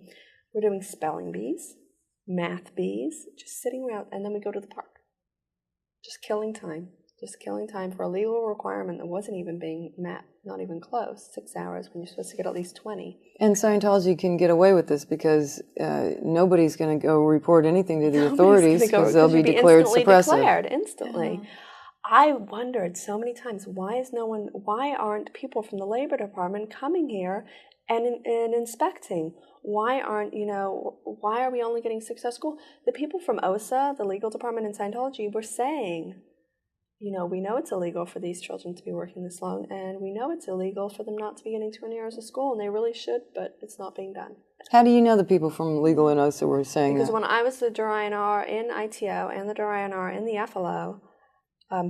were doing spelling bees, math bees, just sitting around, and then we go to the park. Just killing time for a legal requirement that wasn't even being met, not even close, 6 hours when you're supposed to get at least 20. And Scientology can get away with this because nobody's going to go report anything to the authorities because they'll be declared suppressive. Instantly. Yeah. I wondered so many times, why aren't people from the Labor Department coming here and inspecting? Why are we only getting 6 out of school? The people from OSA, the legal department in Scientology, were saying, you know, we know it's illegal for these children to be working this long, and we know it's illegal for them not to be getting 20 hours of school, and they really should, but it's not being done. How do you know the people from legal in OSA were saying because that? When I was the DRINR in ITO and the DRINR in the FLO,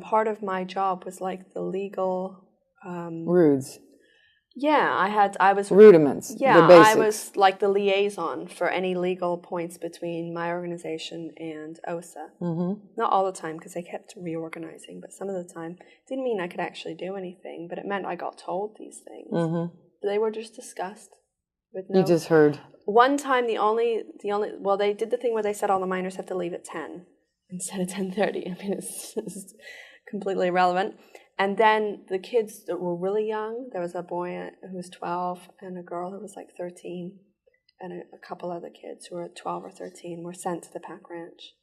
part of my job was like the legal... Rudes. Yeah, I was... Rudiments, yeah, the basics. I was like the liaison for any legal points between my organization and OSA. Mm-hmm. Not all the time, because they kept reorganizing, but some of the time. Didn't mean I could actually do anything, but it meant I got told these things. Mm-hmm. They were just discussed. With no, you just heard. One time, well, they did the thing where they said all the minors have to leave at 10 instead of 10:30. I mean, it's completely irrelevant. And then the kids that were really young, there was a boy who was 12 and a girl who was like 13, and a couple other kids who were 12 or 13 were sent to the pack ranch.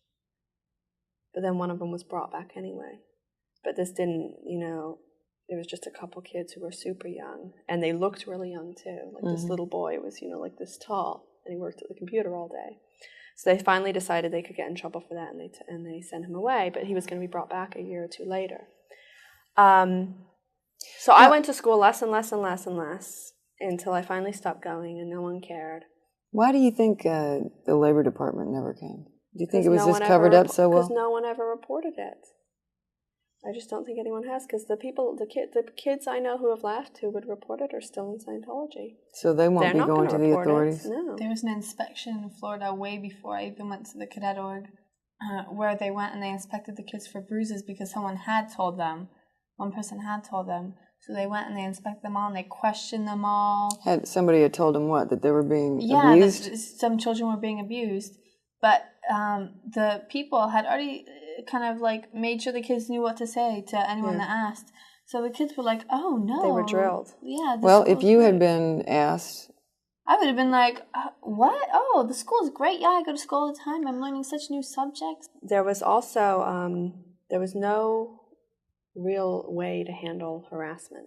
But then one of them was brought back anyway. But this didn't, you know, it was just a couple kids who were super young, and they looked really young too. Like this little boy was, you know, like this tall, and he worked at the computer all day. So they finally decided they could get in trouble for that, and they sent him away, but he was going to be brought back a year or two later. So I went to school less and less and less and less until I finally stopped going and no one cared. Why do you think the Labor Department never came? Do you think it was just covered up so well? Because no one ever reported it. I just don't think anyone has, because the kids I know who have left who would report it are still in Scientology. So they won't be going to the authorities? No. There was an inspection in Florida way before I even went to the cadet org, where they went and they inspected the kids for bruises because someone had told them. One person had told them. So they went and they inspected them all and they questioned them all. Somebody had told them what? That they were being abused? Yeah, some children were being abused. But the people had already kind of like made sure the kids knew what to say to anyone that asked. So the kids were like, oh no. They were drilled. Yeah. Well, if you had been asked... I would have been like, what? Oh, the school is great. Yeah, I go to school all the time. I'm learning such new subjects. There was also, there was no real way to handle harassment,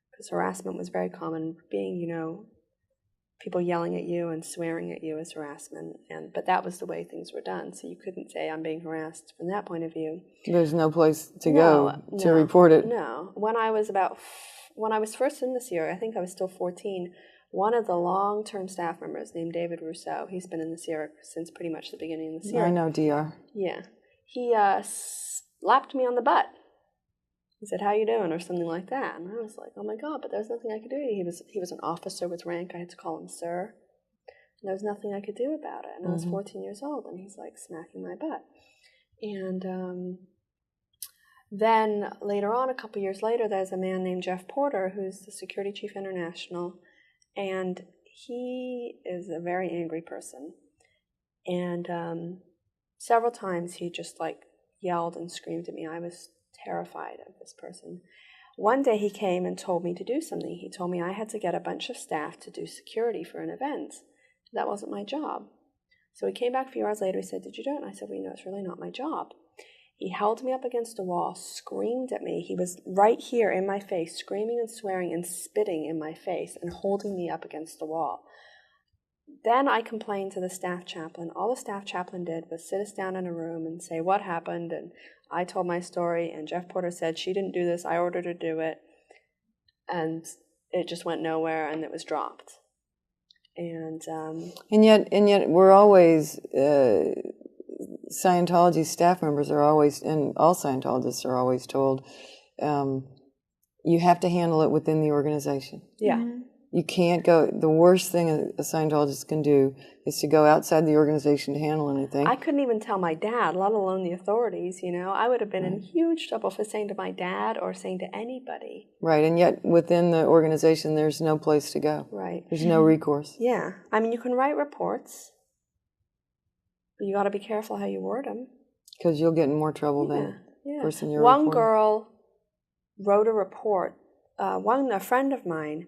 because harassment was very common. Being, you know, people yelling at you and swearing at you is harassment, but that was the way things were done. So you couldn't say I'm being harassed from that point of view. There's no place to go to report it. No. When I was first in this year, I think I was still 14. One of the long-term staff members named David Rousseau, he's been in this year since pretty much the beginning of this year. I know DR. Yeah. He slapped me on the butt. He said, how you doing? Or something like that. And I was like, oh my God, but there's nothing I could do. He was an officer with rank. I had to call him sir. And there was nothing I could do about it. And I was 14 years old, and he's like smacking my butt. And then later on, a couple years later, there's a man named Jeff Porter, who's the Security Chief International. And he is a very angry person. And several times he just like yelled and screamed at me. I was terrified of this person. One day he came and told me to do something. He told me I had to get a bunch of staff to do security for an event. That wasn't my job. So he came back a few hours later. He said, did you do it? And I said, well, you know, it's really not my job. He held me up against a wall, screamed at me. He was right here in my face, screaming and swearing and spitting in my face and holding me up against the wall. Then I complained to the staff chaplain. All the staff chaplain did was sit us down in a room and say what happened, and I told my story, and Jeff Porter said, she didn't do this, I ordered her to do it, and it just went nowhere, and it was dropped. And yet we're always, Scientology staff members are always, and all Scientologists are always told, you have to handle it within the organization. Yeah. Mm-hmm. You can't go. The worst thing a Scientologist can do is to go outside the organization to handle anything. I couldn't even tell my dad, let alone the authorities, you know. I would have been in huge trouble for saying to my dad or saying to anybody. Right, and yet within the organization, there's no place to go. Right. There's no recourse. Yeah. I mean, you can write reports, but you got to be careful how you word them. Because you'll get in more trouble than the person you're One reporting. girl wrote a report. A friend of mine,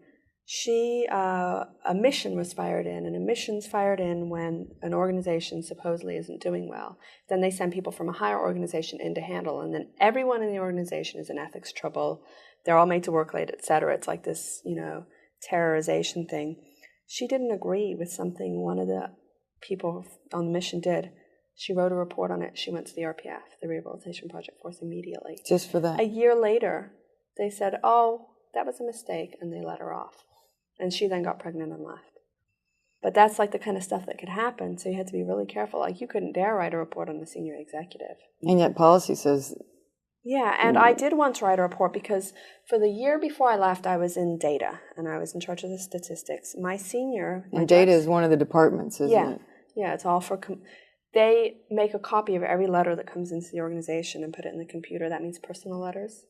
a mission was fired in, and a mission's fired in when an organization supposedly isn't doing well. Then they send people from a higher organization in to handle, and then everyone in the organization is in ethics trouble. They're all made to work late, etc. It's like this, you know, terrorization thing. She didn't agree with something one of the people on the mission did. She wrote a report on it. She went to the RPF, the Rehabilitation Project Force, immediately. Just for that? A year later, they said, oh, that was a mistake, and they let her off. And she then got pregnant and left. But that's like the kind of stuff that could happen, so you had to be really careful. Like, you couldn't dare write a report on the senior executive. And yet policy says... Yeah, and I did once write a report because for the year before I left, I was in data, and I was in charge of the statistics. My senior... And data is one of the departments, isn't it? Yeah, it's all for... They make a copy of every letter that comes into the organization and put it in the computer. That means personal letters,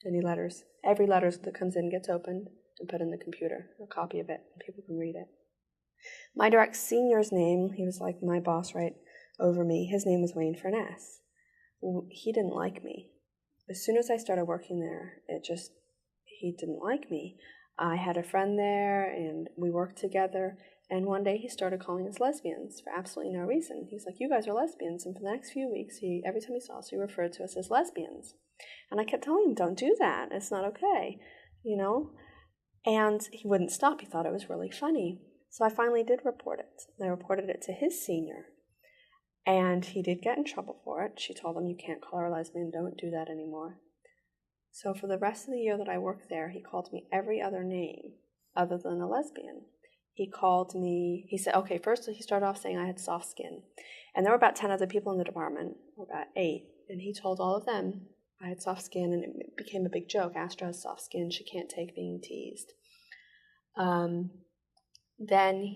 any letters. Every letter that comes in gets opened and put in the computer, a copy of it, and people can read it. My direct senior's name, he was like my boss right over me, his name was Wayne Furness. He didn't like me. As soon as I started working there, he didn't like me. I had a friend there, and we worked together. And one day he started calling us lesbians for absolutely no reason. He's like, you guys are lesbians. And for the next few weeks, every time he saw us, he referred to us as lesbians. And I kept telling him, don't do that. It's not okay, you know. And he wouldn't stop. He thought it was really funny. So I finally did report it. I reported it to his senior. And he did get in trouble for it. She told him, you can't call her a lesbian. Don't do that anymore. So for the rest of the year that I worked there, he called me every other name other than a lesbian. He called me, he said, okay, first he started off saying I had soft skin. And there were about 10 other people in the department, or about 8. And he told all of them I had soft skin, and it became a big joke. Astra has soft skin. She can't take being teased. Then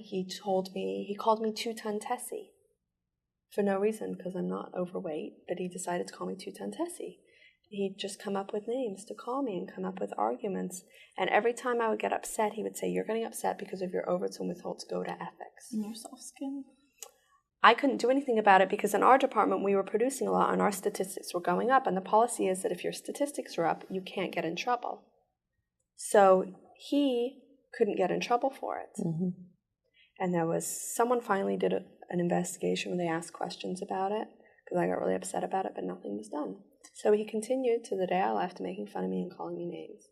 he called me 2-ton Tessie for no reason, because I'm not overweight, but he decided to call me 2-ton Tessie. He'd just come up with names to call me and come up with arguments. And every time I would get upset, he would say, you're getting upset because of your overts and withholds. Go to ethics. And your soft skin? I couldn't do anything about it because in our department, we were producing a lot and our statistics were going up. And the policy is that if your statistics are up, you can't get in trouble. So he couldn't get in trouble for it. Mm-hmm. And someone finally did an investigation where they asked questions about it, because I got really upset about it, but nothing was done. So he continued to the day I left, making fun of me and calling me names.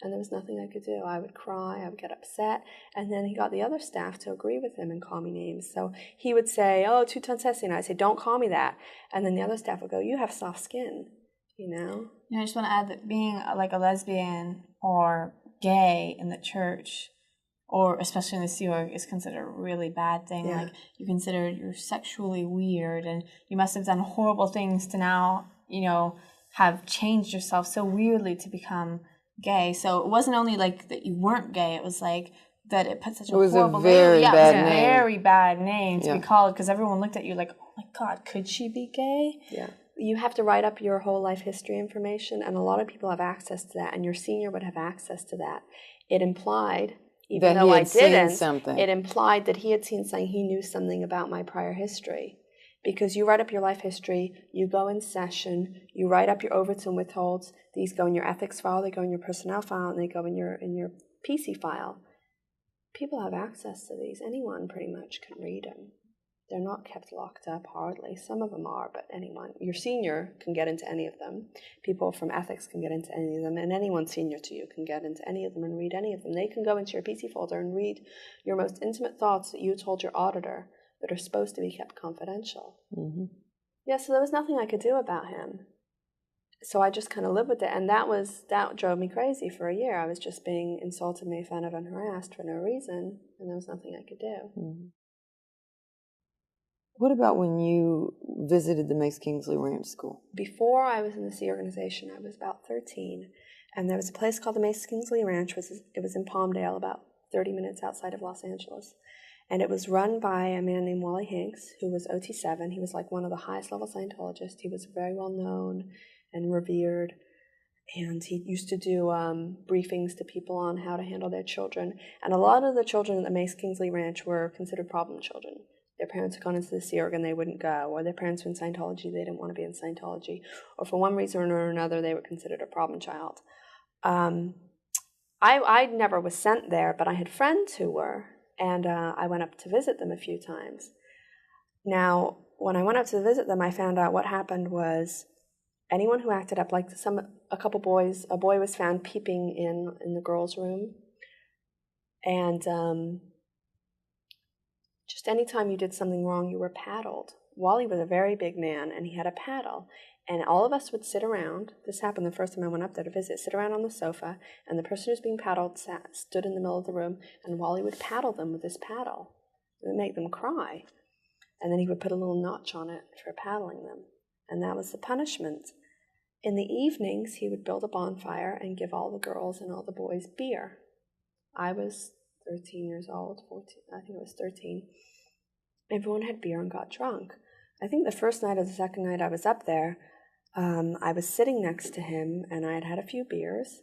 And there was nothing I could do. I would cry, I would get upset, and then he got the other staff to agree with him and call me names. So he would say, oh, 2-ton Tessie, and I'd say, don't call me that. And then the other staff would go, you have soft skin, you know? I just want to add that being like a lesbian or gay in the church, or especially in the Sea Org, is considered a really bad thing. Yeah. Like, you consider you're sexually weird, and you must have done horrible things to now, you know, have changed yourself so weirdly to become gay. So it wasn't only like that you weren't gay, it was like that it put such a horrible very label. bad It was a name. very bad name to be called, because everyone looked at you like, oh my God, could she be gay? Yeah. You have to write up your whole life history information, and a lot of people have access to that, and your senior would have access to that. It implied, even though I didn't, it implied that he had seen something, he knew something about my prior history. Because you write up your life history, you go in session, you write up your overts and withholds. These go in your ethics file, they go in your personnel file, and they go in your PC file. People have access to these. Anyone pretty much can read them. They're not kept locked up, hardly. Some of them are, but anyone. Your senior can get into any of them. People from ethics can get into any of them, and anyone senior to you can get into any of them and read any of them. They can go into your PC folder and read your most intimate thoughts that you told your auditor that are supposed to be kept confidential. Mm-hmm. Yeah, so there was nothing I could do about him. So I just kind of lived with it, and that drove me crazy for a year. I was just being insulted, made fun of, and harassed for no reason, and there was nothing I could do. Mm-hmm. What about when you visited the Mace Kingsley Ranch School? Before I was in the Sea Organization, I was about 13, and there was a place called the Mace Kingsley Ranch. It was in Palmdale, about 30 minutes outside of Los Angeles. And it was run by a man named Wally Hanks, who was OT7. He was like one of the highest level Scientologists. He was very well known and revered. And he used to do briefings to people on how to handle their children. And a lot of the children at the Mace Kingsley Ranch were considered problem children. Their parents had gone into the Sea Org and they wouldn't go, or their parents were in Scientology, they didn't want to be in Scientology, or for one reason or another, they were considered a problem child. I never was sent there, but I had friends who were, and I went up to visit them a few times. Now, when I went up to visit them, I found out what happened was anyone who acted up, like a couple boys, a boy was found peeping in the girls' room, and just any time you did something wrong, you were paddled. Wally was a very big man, and he had a paddle. And all of us would sit around. This happened the first time I went up there to visit. Sit around on the sofa, and the person who's being paddled stood in the middle of the room, and Wally would paddle them with his paddle. It would make them cry. And then he would put a little notch on it for paddling them. And that was the punishment. In the evenings, he would build a bonfire and give all the girls and all the boys beer. I was 13 years old, 14, I think it was 13. Everyone had beer and got drunk. I think the first night or the second night I was up there, I was sitting next to him, and I had had a few beers,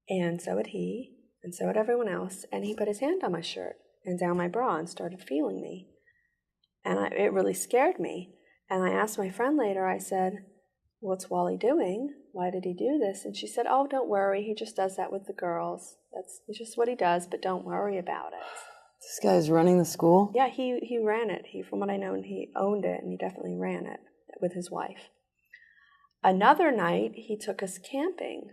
and so had he, and so had everyone else, and he put his hand on my shirt and down my bra and started feeling me. And it really scared me. And I asked my friend later, I said, "What's Wally doing? Why did he do this?" And she said, "Oh, don't worry, he just does that with the girls. That's just what he does, but don't worry about it." This guy's running the school? Yeah, he ran it. From what I know, he owned it, and he definitely ran it with his wife. Another night, he took us camping,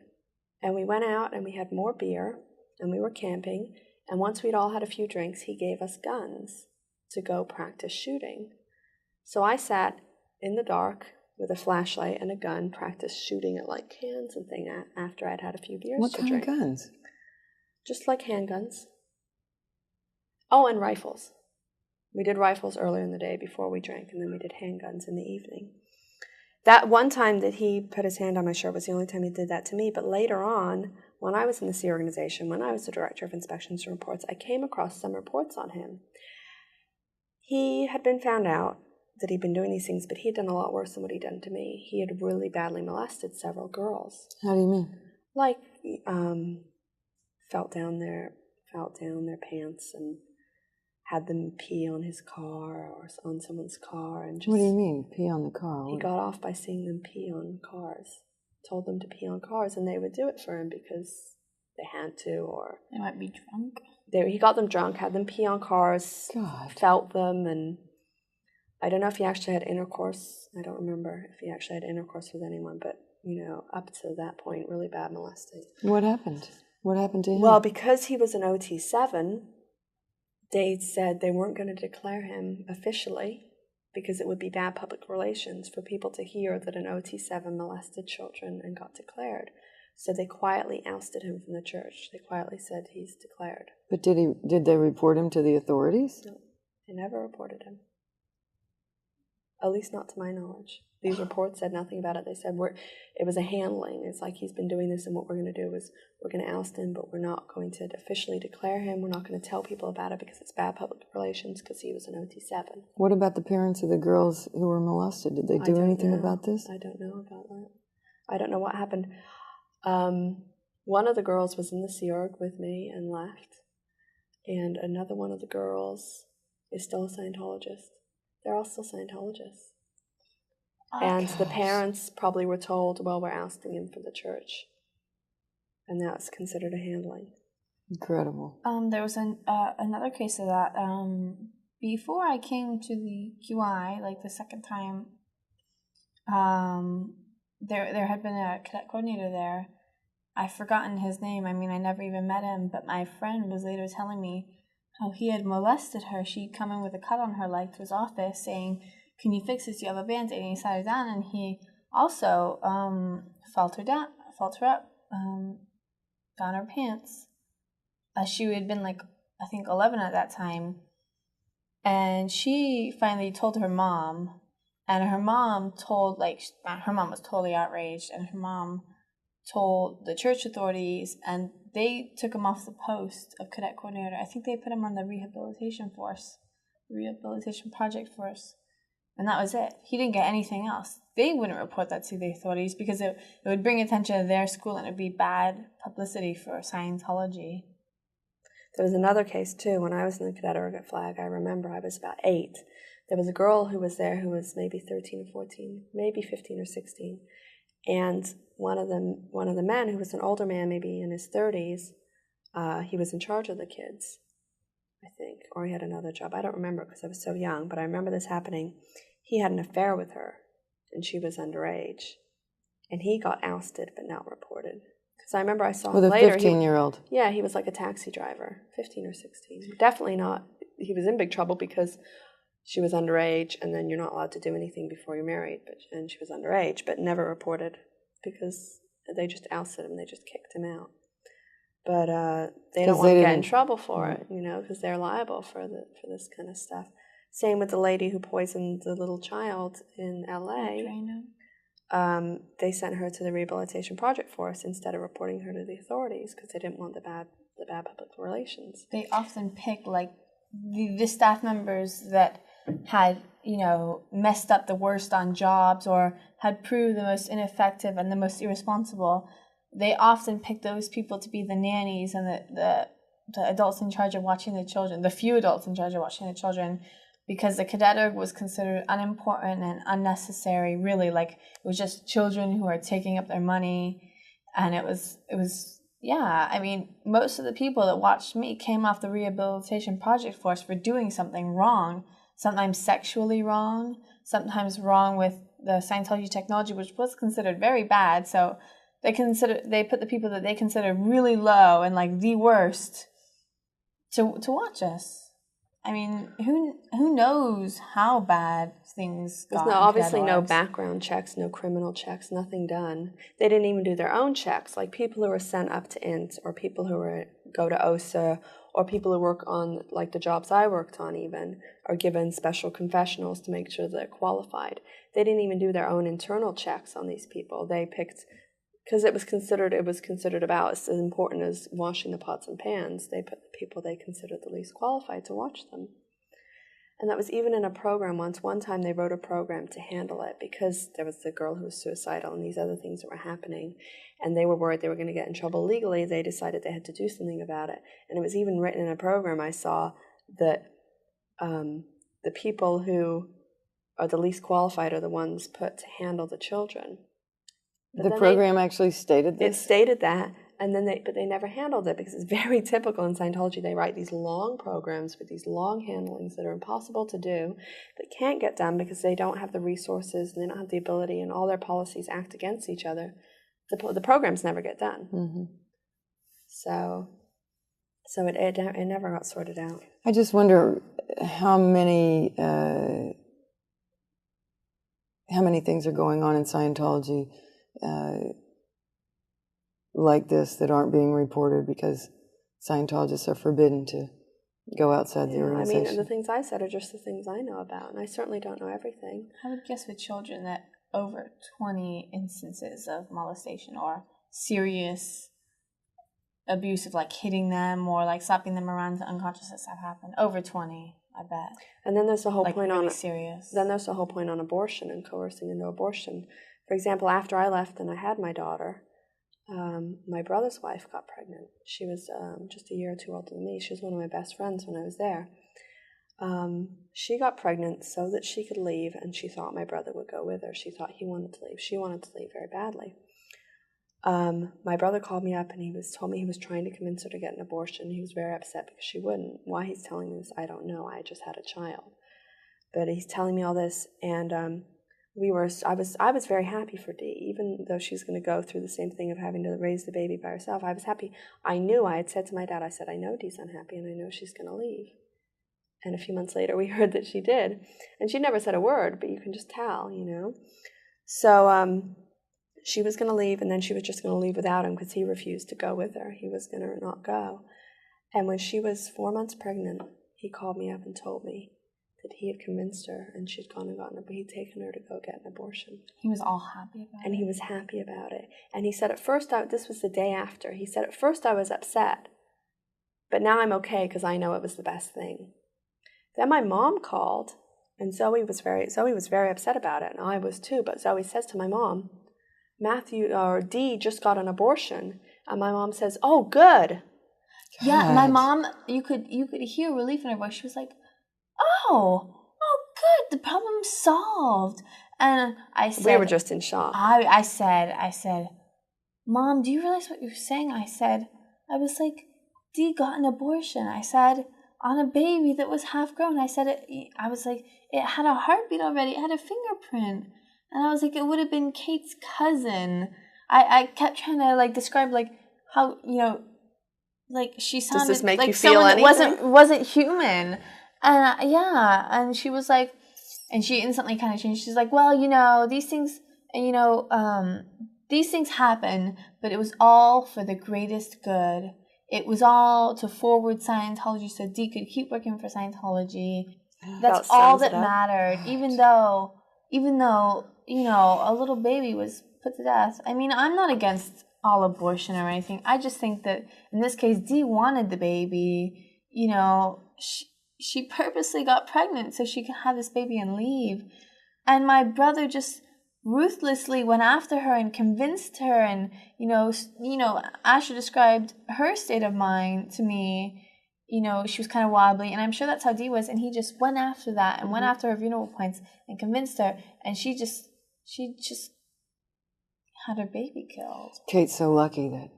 and we went out, and we had more beer, and we were camping, and once we'd all had a few drinks, he gave us guns to go practice shooting. So I sat in the dark with a flashlight and a gun, practiced shooting at like cans and things after I'd had a few beers to drink. What kind of guns? Just like handguns. Oh, and rifles. We did rifles earlier in the day before we drank, and then we did handguns in the evening. That one time that he put his hand on my shirt was the only time he did that to me, but later on, when I was in the Sea Organization, when I was the Director of Inspections and Reports, I came across some reports on him. He had been found out that he'd been doing these things, but he had done a lot worse than what he'd done to me. He had really badly molested several girls. How do you mean? Like, felt down their pants and had them pee on his car or on someone's car. And just, what do you mean, pee on the car? He got off by seeing them pee on cars. Told them to pee on cars, and they would do it for him because they had to, or They might be drunk. he got them drunk, had them pee on cars, God. felt them, and I don't know if he actually had intercourse. I don't remember if he actually had intercourse with anyone, but, up to that point, really bad molesting. What happened? What happened to him? Well, because he was an OT7, they said they weren't going to declare him officially because it would be bad public relations for people to hear that an OT7 molested children and got declared. So they quietly ousted him from the church. They quietly said he's declared. But did they report him to the authorities? No, they never reported him. At least not to my knowledge. These reports said nothing about it. They said it was a handling. It's like he's been doing this, and what we're going to do is we're going to oust him, but we're not going to officially declare him. We're not going to tell people about it because it's bad public relations because he was an OT7. What about the parents of the girls who were molested? Did they do anything about this? I don't know about that. I don't know what happened. One of the girls was in the Sea Org with me and left, and another one of the girls is still a Scientologist. They're all still Scientologists. And the parents probably were told, well, we're ousting him from the church. And that's considered a handling. Incredible. There was another case of that. Before I came to the QI, like the second time, there had been a cadet coordinator there. I've forgotten his name. I mean, I never even met him, but my friend was later telling me how he had molested her. She'd come in with a cut on her leg to his office saying, "Can you fix this? Do you have a Band-Aid?" And he sat her down, and he also felt her up, down her pants. She had been like, I think 11 at that time. And she finally told her mom, and her mom told, her mom was totally outraged, and her mom told the church authorities, and they took him off the post of cadet coordinator. I think they put him on the rehabilitation project force. And that was it. He didn't get anything else. They wouldn't report that to the authorities because it would bring attention to their school and it would be bad publicity for Scientology. There was another case, too. When I was in the Cadet Orchid Flag, I remember I was about 8. There was a girl who was there who was maybe 13 or 14, maybe 15 or 16. And one of the men, who was an older man, maybe in his 30s, he was in charge of the kids, I think, or he had another job. I don't remember because I was so young, but I remember this happening. He had an affair with her, and she was underage. And he got ousted but not reported. Because I remember I saw him later. With a 15-year-old. Yeah, he was like a taxi driver, 15 or 16. Definitely not. He was in big trouble because she was underage, and then you're not allowed to do anything before you're married. And she was underage, but never reported because they just ousted him. They just kicked him out. But they don't want to get in trouble for it, you know, because they're liable for this kind of stuff. Same with the lady who poisoned the little child in L.A. They sent her to the rehabilitation project force instead of reporting her to the authorities because they didn't want the bad public relations. They often pick like the staff members that had, you know, messed up the worst on jobs or had proved the most ineffective and the most irresponsible. They often pick those people to be the nannies and the adults in charge of watching the children, the few adults in charge of watching the children, because the cadet org was considered unimportant and unnecessary, really. Like, it was just children who are taking up their money. And it was, yeah, I mean, most of the people that watched me came off the rehabilitation project force for doing something wrong, sometimes sexually wrong, sometimes wrong with the Scientology technology, which was considered very bad. So they put the people that they consider really low and like the worst to watch us. I mean, who knows how bad things got? There's obviously no background checks, no criminal checks, nothing done. They didn't even do their own checks. Like people who are sent up to INT or people who go to OSA or people who work on like the jobs I worked on even are given special confessionals to make sure they're qualified. They didn't even do their own internal checks on these people. They picked, because it was considered about as important as washing the pots and pans. They put the people they considered the least qualified to watch them. And that was even in a program once. One time they wrote a program to handle it because there was the girl who was suicidal and these other things that were happening. And they were worried they were going to get in trouble legally. They decided they had to do something about it. And it was even written in a program I saw that the people who are the least qualified are the ones put to handle the children. The program actually stated this? It stated that, and then they never handled it because it's very typical in Scientology. They write these long programs with these long handlings that are impossible to do, that can't get done because they don't have the resources and they don't have the ability, and all their policies act against each other. The programs never get done. Mm-hmm. So it never got sorted out. I just wonder how many things are going on in Scientology like this that aren't being reported because Scientologists are forbidden to go outside the organization. I mean, the things I said are just the things I know about, and I certainly don't know everything. I would guess with children that over 20 instances of molestation or serious abuse of like hitting them or like slapping them around to unconsciousness have happened. Over 20, I bet. And then there's the whole like point really on serious. Then there's the whole point on abortion and coercing into abortion. For example, after I left and I had my daughter, my brother's wife got pregnant. She was just a year or two older than me. She was one of my best friends when I was there. She got pregnant so that she could leave, and she thought my brother would go with her. She thought he wanted to leave. She wanted to leave very badly. My brother called me up and told me he was trying to convince her to get an abortion. He was very upset because she wouldn't. Why he's telling me this, I don't know. I just had a child. But he's telling me all this, and I was very happy for Dee, even though she's going to go through the same thing of having to raise the baby by herself. I was happy. I had said to my dad, I said, I know Dee's unhappy and I know she's going to leave. And a few months later, we heard that she did. And she never said a word, but you can just tell, you know. So she was going to leave, and then she was just going to leave without him because he refused to go with her. He was going to not go. And when she was 4 months pregnant, he called me up and told me that he had convinced her, and she'd gone and gotten her, but he'd taken her to go get an abortion. He was all happy about it. And he was happy about it. And he said at first, this was the day after, he said, at first I was upset, but now I'm okay because I know it was the best thing. Then my mom called, and Zoe was very upset about it, and I was too, but Zoe says to my mom, Dee just got an abortion, and my mom says, oh, good. Yeah, my mom, you could hear relief in her voice. She was like, oh, good, the problem's solved. And I said, we were just in shock. I said, Mom, do you realize what you're saying? I was like, Dee got an abortion. I said, on a baby that was half grown. I said, it had a heartbeat already. It had a fingerprint. And I was like, it would have been Kate's cousin. I kept trying to, like, describe, like, how, you know, like, she sounded Does this make like you feel someone anything? that wasn't human. And, yeah, and she was like, and she instantly kind of changed. She's like, well, you know, these things, and, you know, these things happen, but it was all for the greatest good. It was all to forward Scientology so Dee could keep working for Scientology. That's all that mattered, even though, you know, a little baby was put to death. I mean, I'm not against all abortion or anything. I just think that in this case, Dee wanted the baby. You know, she purposely got pregnant so she could have this baby and leave. And my brother just ruthlessly went after her and convinced her. And, you know, Astra described her state of mind to me. You know, she was kind of wobbly, and I'm sure that's how Dee was. And he just went after that and went after her vulnerable points and convinced her. And she just had her baby killed. Kate's so lucky that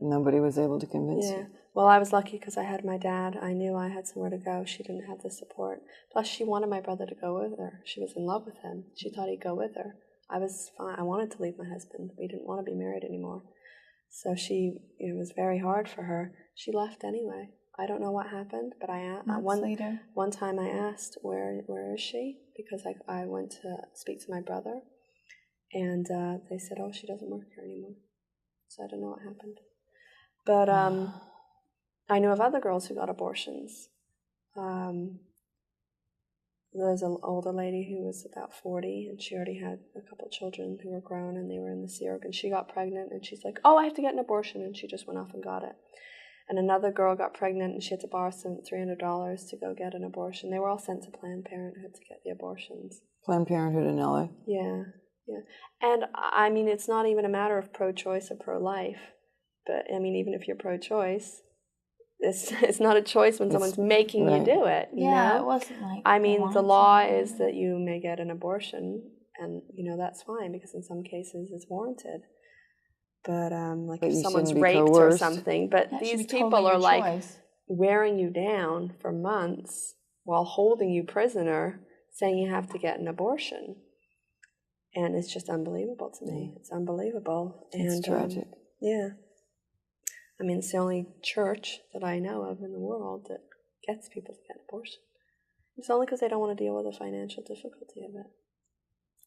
nobody was able to convince Yeah. her. Well, I was lucky because I had my dad. I knew I had somewhere to go. She didn't have the support. Plus, she wanted my brother to go with her. She was in love with him. She thought he'd go with her. I was fine. I wanted to leave my husband. We didn't want to be married anymore. So it was very hard for her. She left anyway. I don't know what happened, but one time I asked, where is she? Because I went to speak to my brother, and they said, oh, she doesn't work here anymore. So I don't know what happened. But I knew of other girls who got abortions. There was an older lady who was about 40, and she already had a couple children who were grown, and they were in the Sea Org, and she got pregnant, and she's like, oh, I have to get an abortion, and she just went off and got it. And another girl got pregnant, and she had to borrow some $300 to go get an abortion. They were all sent to Planned Parenthood to get the abortions. Planned Parenthood in LA? Yeah. And, I mean, it's not even a matter of pro-choice or pro-life. But, I mean, even if you're pro-choice, it's not a choice when someone's making you do it, you know? It wasn't like... I mean, the law is that you may get an abortion, and, you know, that's fine, because in some cases it's warranted. But, like, if someone's raped or something, but these people are, like, wearing you down for months while holding you prisoner, saying you have to get an abortion. And it's just unbelievable to me. It's unbelievable. It's tragic. Yeah. I mean, it's the only church that I know of in the world that gets people to get an abortion. It's only because they don't want to deal with the financial difficulty of it.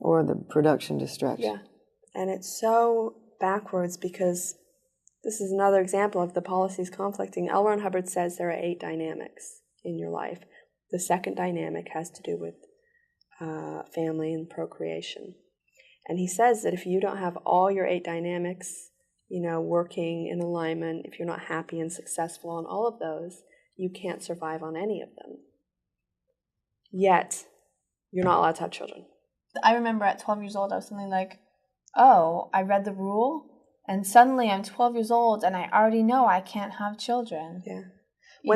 Or the production distraction. Yeah. And it's so backwards because this is another example of the policies conflicting. L. Ron Hubbard says there are 8 dynamics in your life. The second dynamic has to do with family and procreation. And he says that if you don't have all your 8 dynamics, you know, working in alignment, if you're not happy and successful on all of those, you can't survive on any of them. Yet, you're not allowed to have children. I remember at 12 years old, I was suddenly like, oh, I read the rule, and suddenly I'm 12 years old, and I already know I can't have children. Yeah.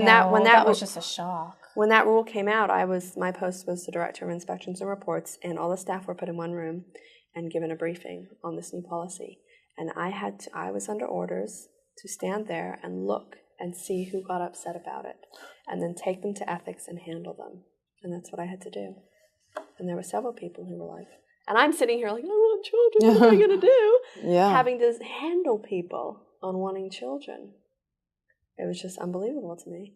That was just a shock. When that rule came out, my post was the Director of Inspections and Reports, and all the staff were put in one room and given a briefing on this new policy. And I was under orders to stand there and look and see who got upset about it, and then take them to ethics and handle them. And that's what I had to do. And there were several people who were like, and I'm sitting here like, I want children, what am I going to do? Yeah. Having to handle people on wanting children. It was just unbelievable to me.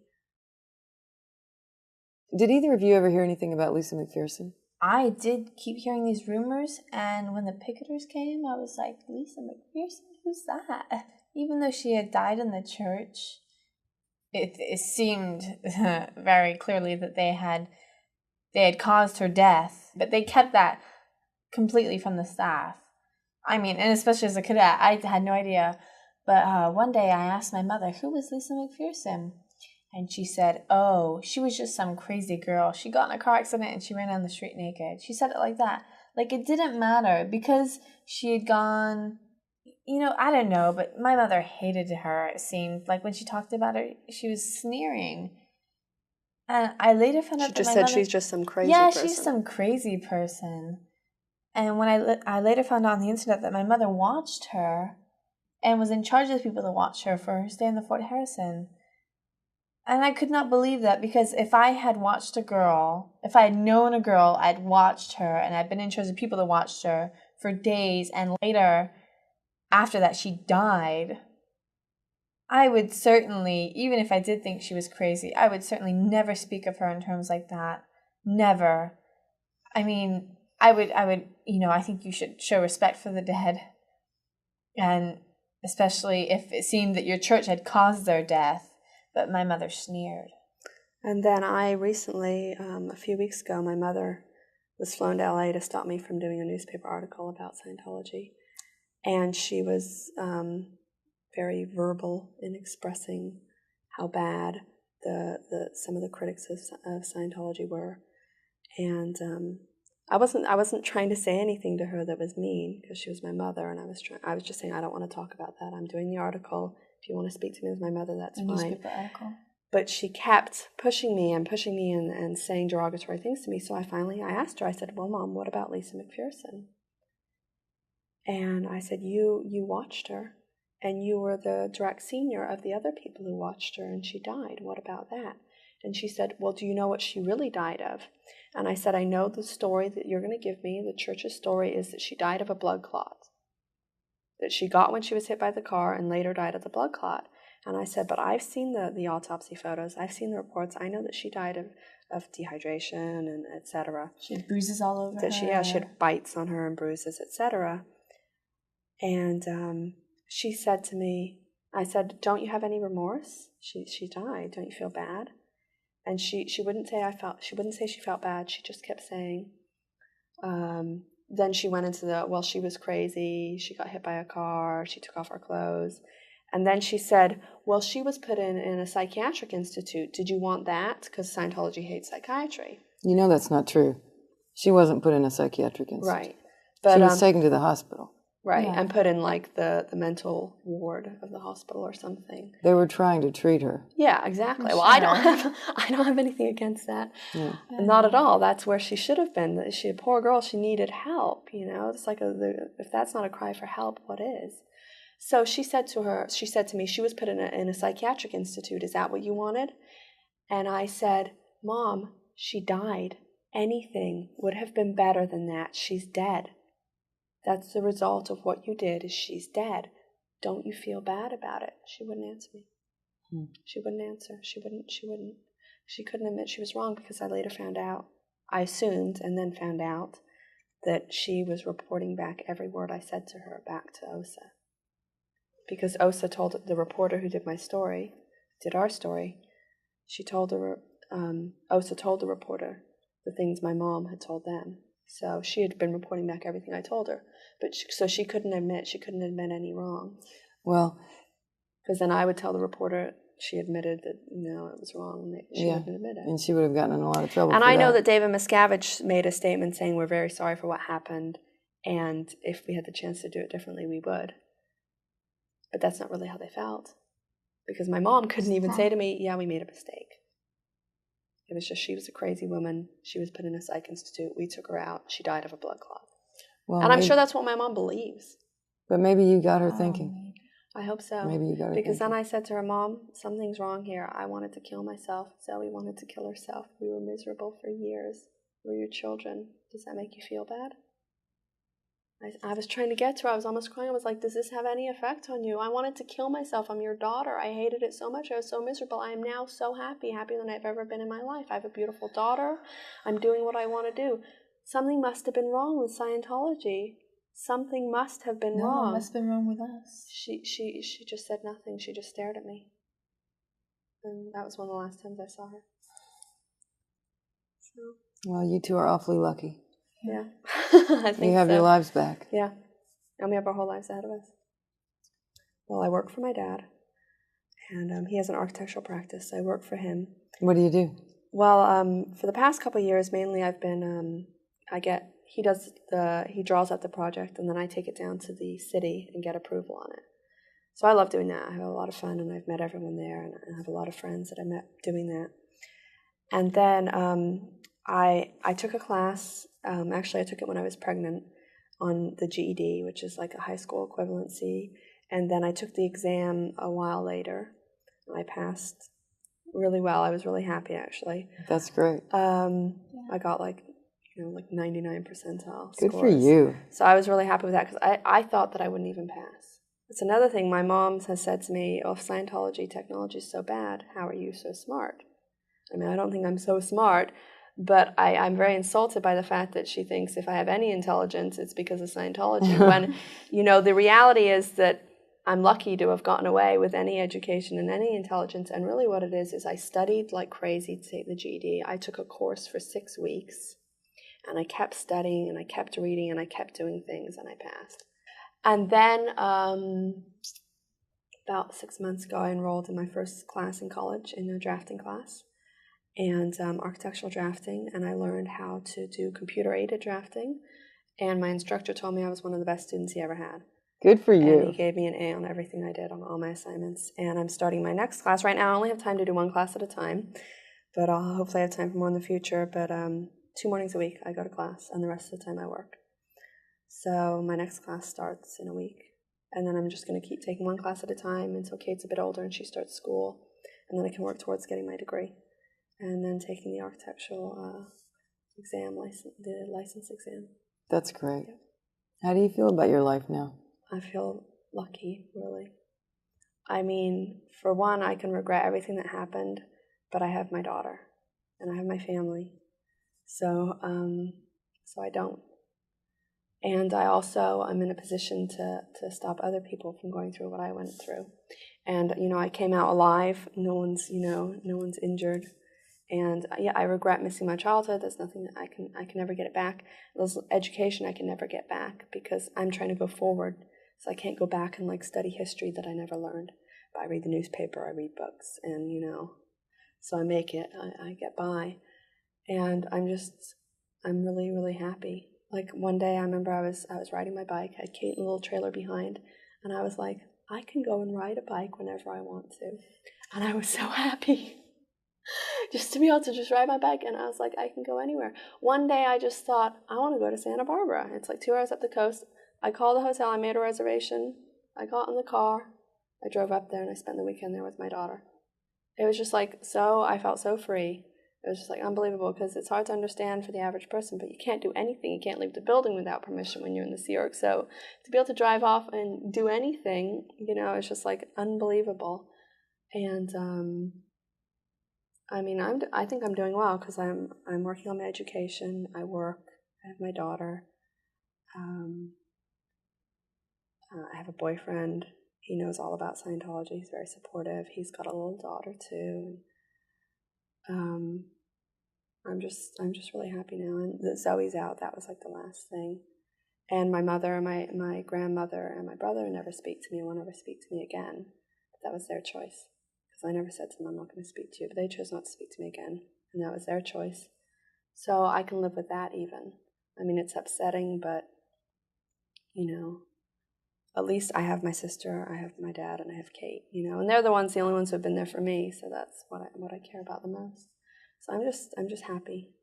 Did either of you ever hear anything about Lisa McPherson? I did keep hearing these rumors, and when the picketers came, I was like, Lisa McPherson, who's that? Even though she had died in the church, it seemed very clearly that they had they had caused her death, but they kept that completely from the staff. I mean, and especially as a cadet, I had no idea. But one day I asked my mother, who was Lisa McPherson? And she said, oh, she was just some crazy girl. She got in a car accident and she ran down the street naked. She said it like that. Like, it didn't matter because she had gone, you know, I don't know, but my mother hated her, it seemed. Like, when she talked about her, she was sneering. And I later found out She that just my said mother, she's just some crazy person. Yeah, she's some crazy person. And when I later found out on the internet that my mother watched her and was in charge of the people that watched her for her stay in the Fort Harrison. And I could not believe that, because if I had watched a girl, if I had known a girl, I'd watched her, and I'd been in charge of people that watched her for days, and later, after that, she died, I would certainly, even if I did think she was crazy, I would certainly never speak of her in terms like that. Never. I mean, I would, you know, I think you should show respect for the dead. And especially if it seemed that your church had caused their death. But my mother sneered. And then I recently, a few weeks ago, my mother was flown to LA to stop me from doing a newspaper article about Scientology. And she was very verbal in expressing how bad some of the critics of Scientology were. And I wasn't trying to say anything to her that was mean, because she was my mother, and I was just saying, I don't want to talk about that. I'm doing the article. If you want to speak to me as my mother, that's fine. Newspaper article. But she kept pushing me and saying derogatory things to me. So I asked her, I said, well, Mom, what about Lisa McPherson? And I said, you watched her, and you were the direct senior of the other people who watched her, and she died. What about that? And she said, well, do you know what she really died of? And I said, I know the story that you're going to give me. The church's story is that she died of a blood clot, that she got when she was hit by the car and later died of the blood clot. And I said, but I've seen the autopsy photos. I've seen the reports. I know that she died of dehydration and etc. She had bruises all over her. She had bites on her and bruises, etc. And she said to me, I said, don't you have any remorse? She died. Don't you feel bad? And she wouldn't say she felt bad. She just kept saying, then she went into she was crazy. She got hit by a car. She took off her clothes. And then she said, well, she was put in a psychiatric institute. Did you want that? Because Scientology hates psychiatry. You know that's not true. She wasn't put in a psychiatric institute. Right. But, she was taken to the hospital. Right, Yeah. and put in like the mental ward of the hospital or something. They were trying to treat her. Yeah, exactly. Sure. Well, I don't have anything against that. Yeah. Not at all. That's where she should have been. She a poor girl. She needed help. You know, it's like if that's not a cry for help, what is? So she said to me, she was put in a psychiatric institute. Is that what you wanted? And I said, Mom, she died. Anything would have been better than that. She's dead. That's the result of what you did, is she's dead. Don't you feel bad about it? She wouldn't answer me. She wouldn't answer. She wouldn't. She couldn't admit she was wrong, because I later found out, I assumed and then found out, that she was reporting back every word I said to her back to OSA. Because OSA told the reporter who did our story, OSA told the reporter the things my mom had told them. So she had been reporting back everything I told her. But so she couldn't admit any wrong. Well, because then I would tell the reporter she admitted that, no, it was wrong. And she wouldn't admit it. And she would have gotten in a lot of trouble And for I know that. that David Miscavige made a statement saying, we're very sorry for what happened, and if we had the chance to do it differently, we would. But that's not really how they felt. Because my mom couldn't even say to me, yeah, we made a mistake. It was just, she was a crazy woman. She was put in a psych institute. We took her out. She died of a blood clot. Well, and I'm sure that's what my mom believes. But maybe you got her thinking. I hope so. Maybe you got her Because thinking. then I said to her, Mom, something's wrong here. I wanted to kill myself. Zoe wanted to kill herself. We were miserable for years. We're your children. Does that make you feel bad? I was trying to get to her. I was almost crying. I was like, does this have any effect on you? I wanted to kill myself. I'm your daughter. I hated it so much. I was so miserable. I am now so happy, happier than I've ever been in my life. I have a beautiful daughter. I'm doing what I want to do. Something must have been wrong with Scientology. Something must have been wrong. No, it must have been wrong with us. She just said nothing. She just stared at me. And that was one of the last times I saw her. So Well, you two are awfully lucky. Yeah. I think You have so. your lives back. Yeah. And we have our whole lives ahead of us. Well, I work for my dad, and he has an architectural practice. So I work for him. What do you do? Well, for the past couple of years, mainly I've been, he draws up the project, and then I take it down to the city and get approval on it. So I love doing that. I have a lot of fun, and I've met everyone there, and I have a lot of friends that I met doing that. And then I took a class, actually I took it when I was pregnant, on the GED, which is like a high school equivalency. And then I took the exam a while later, and I passed really well. I was really happy, actually. That's great. I got like 99 percentile Good scores. for you. So I was really happy with that because I thought that I wouldn't even pass. It's another thing my mom has said to me, oh, if Scientology technology is so bad, how are you so smart? I mean, I don't think I'm so smart, but I'm very insulted by the fact that she thinks if I have any intelligence, it's because of Scientology. When, the reality is that I'm lucky to have gotten away with any education and any intelligence, and really what it is I studied like crazy to take the GED. I took a course for 6 weeks, and I kept studying, and I kept reading, and I kept doing things, and I passed. And then about 6 months ago, I enrolled in my first class in college, in a drafting class, and architectural drafting, and I learned how to do computer-aided drafting, and my instructor told me I was one of the best students he ever had. Good for you. And he gave me an A on everything I did, on all my assignments, and I'm starting my next class. Right now, I only have time to do one class at a time, but I'll hopefully have time for more in the future, but 2 mornings a week I go to class, and the rest of the time I work. So my next class starts in a week, and then I'm just going to keep taking one class at a time until Kate's a bit older and she starts school, and then I can work towards getting my degree, and then taking the architectural exam, the license exam. That's great. Yep. How do you feel about your life now? I feel lucky, really. I mean, for one, I can regret everything that happened, but I have my daughter, and I have my family, so I don't. And I also am in a position to stop other people from going through what I went through. And, I came out alive. No one's injured. And yeah, I regret missing my childhood. There's nothing that I can never get it back. There's education I can never get back because I'm trying to go forward. So I can't go back and study history that I never learned. But I read the newspaper, I read books, and so I make it. I get by, and I'm really, really happy. Like one day I remember I was riding my bike, I had Kate in a little trailer behind, and I was like, I can go and ride a bike whenever I want to. And I was so happy just to be able to just ride my bike, and I was like, I can go anywhere. One day I just thought, I want to go to Santa Barbara. It's like 2 hours up the coast. I called the hotel, I made a reservation, I got in the car, I drove up there, and I spent the weekend there with my daughter. It was just I felt so free. It was just unbelievable because it's hard to understand for the average person, but you can't do anything. You can't leave the building without permission when you're in the Sea Org. So to be able to drive off and do anything, it's just unbelievable. And I think I'm doing well because I'm working on my education. I work. I have my daughter. I have a boyfriend. He knows all about Scientology. He's very supportive. He's got a little daughter too. I'm just really happy now. And Zoe's out. That was the last thing. And my mother, my grandmother, and my brother never speak to me. Won't ever speak to me again. But that was their choice. Because I never said to them, I'm not going to speak to you. But they chose not to speak to me again. And that was their choice. So I can live with that even. I mean, it's upsetting, but, at least I have my sister, I have my dad, and I have Kate, and they're the only ones who have been there for me, so that's what I care about the most. So I'm just happy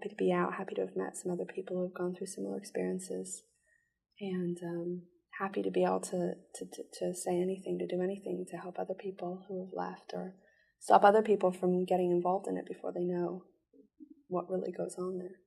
to be out, happy to have met some other people who have gone through similar experiences, and happy to be able to say anything, to do anything to help other people who have left, or stop other people from getting involved in it before they know what really goes on there.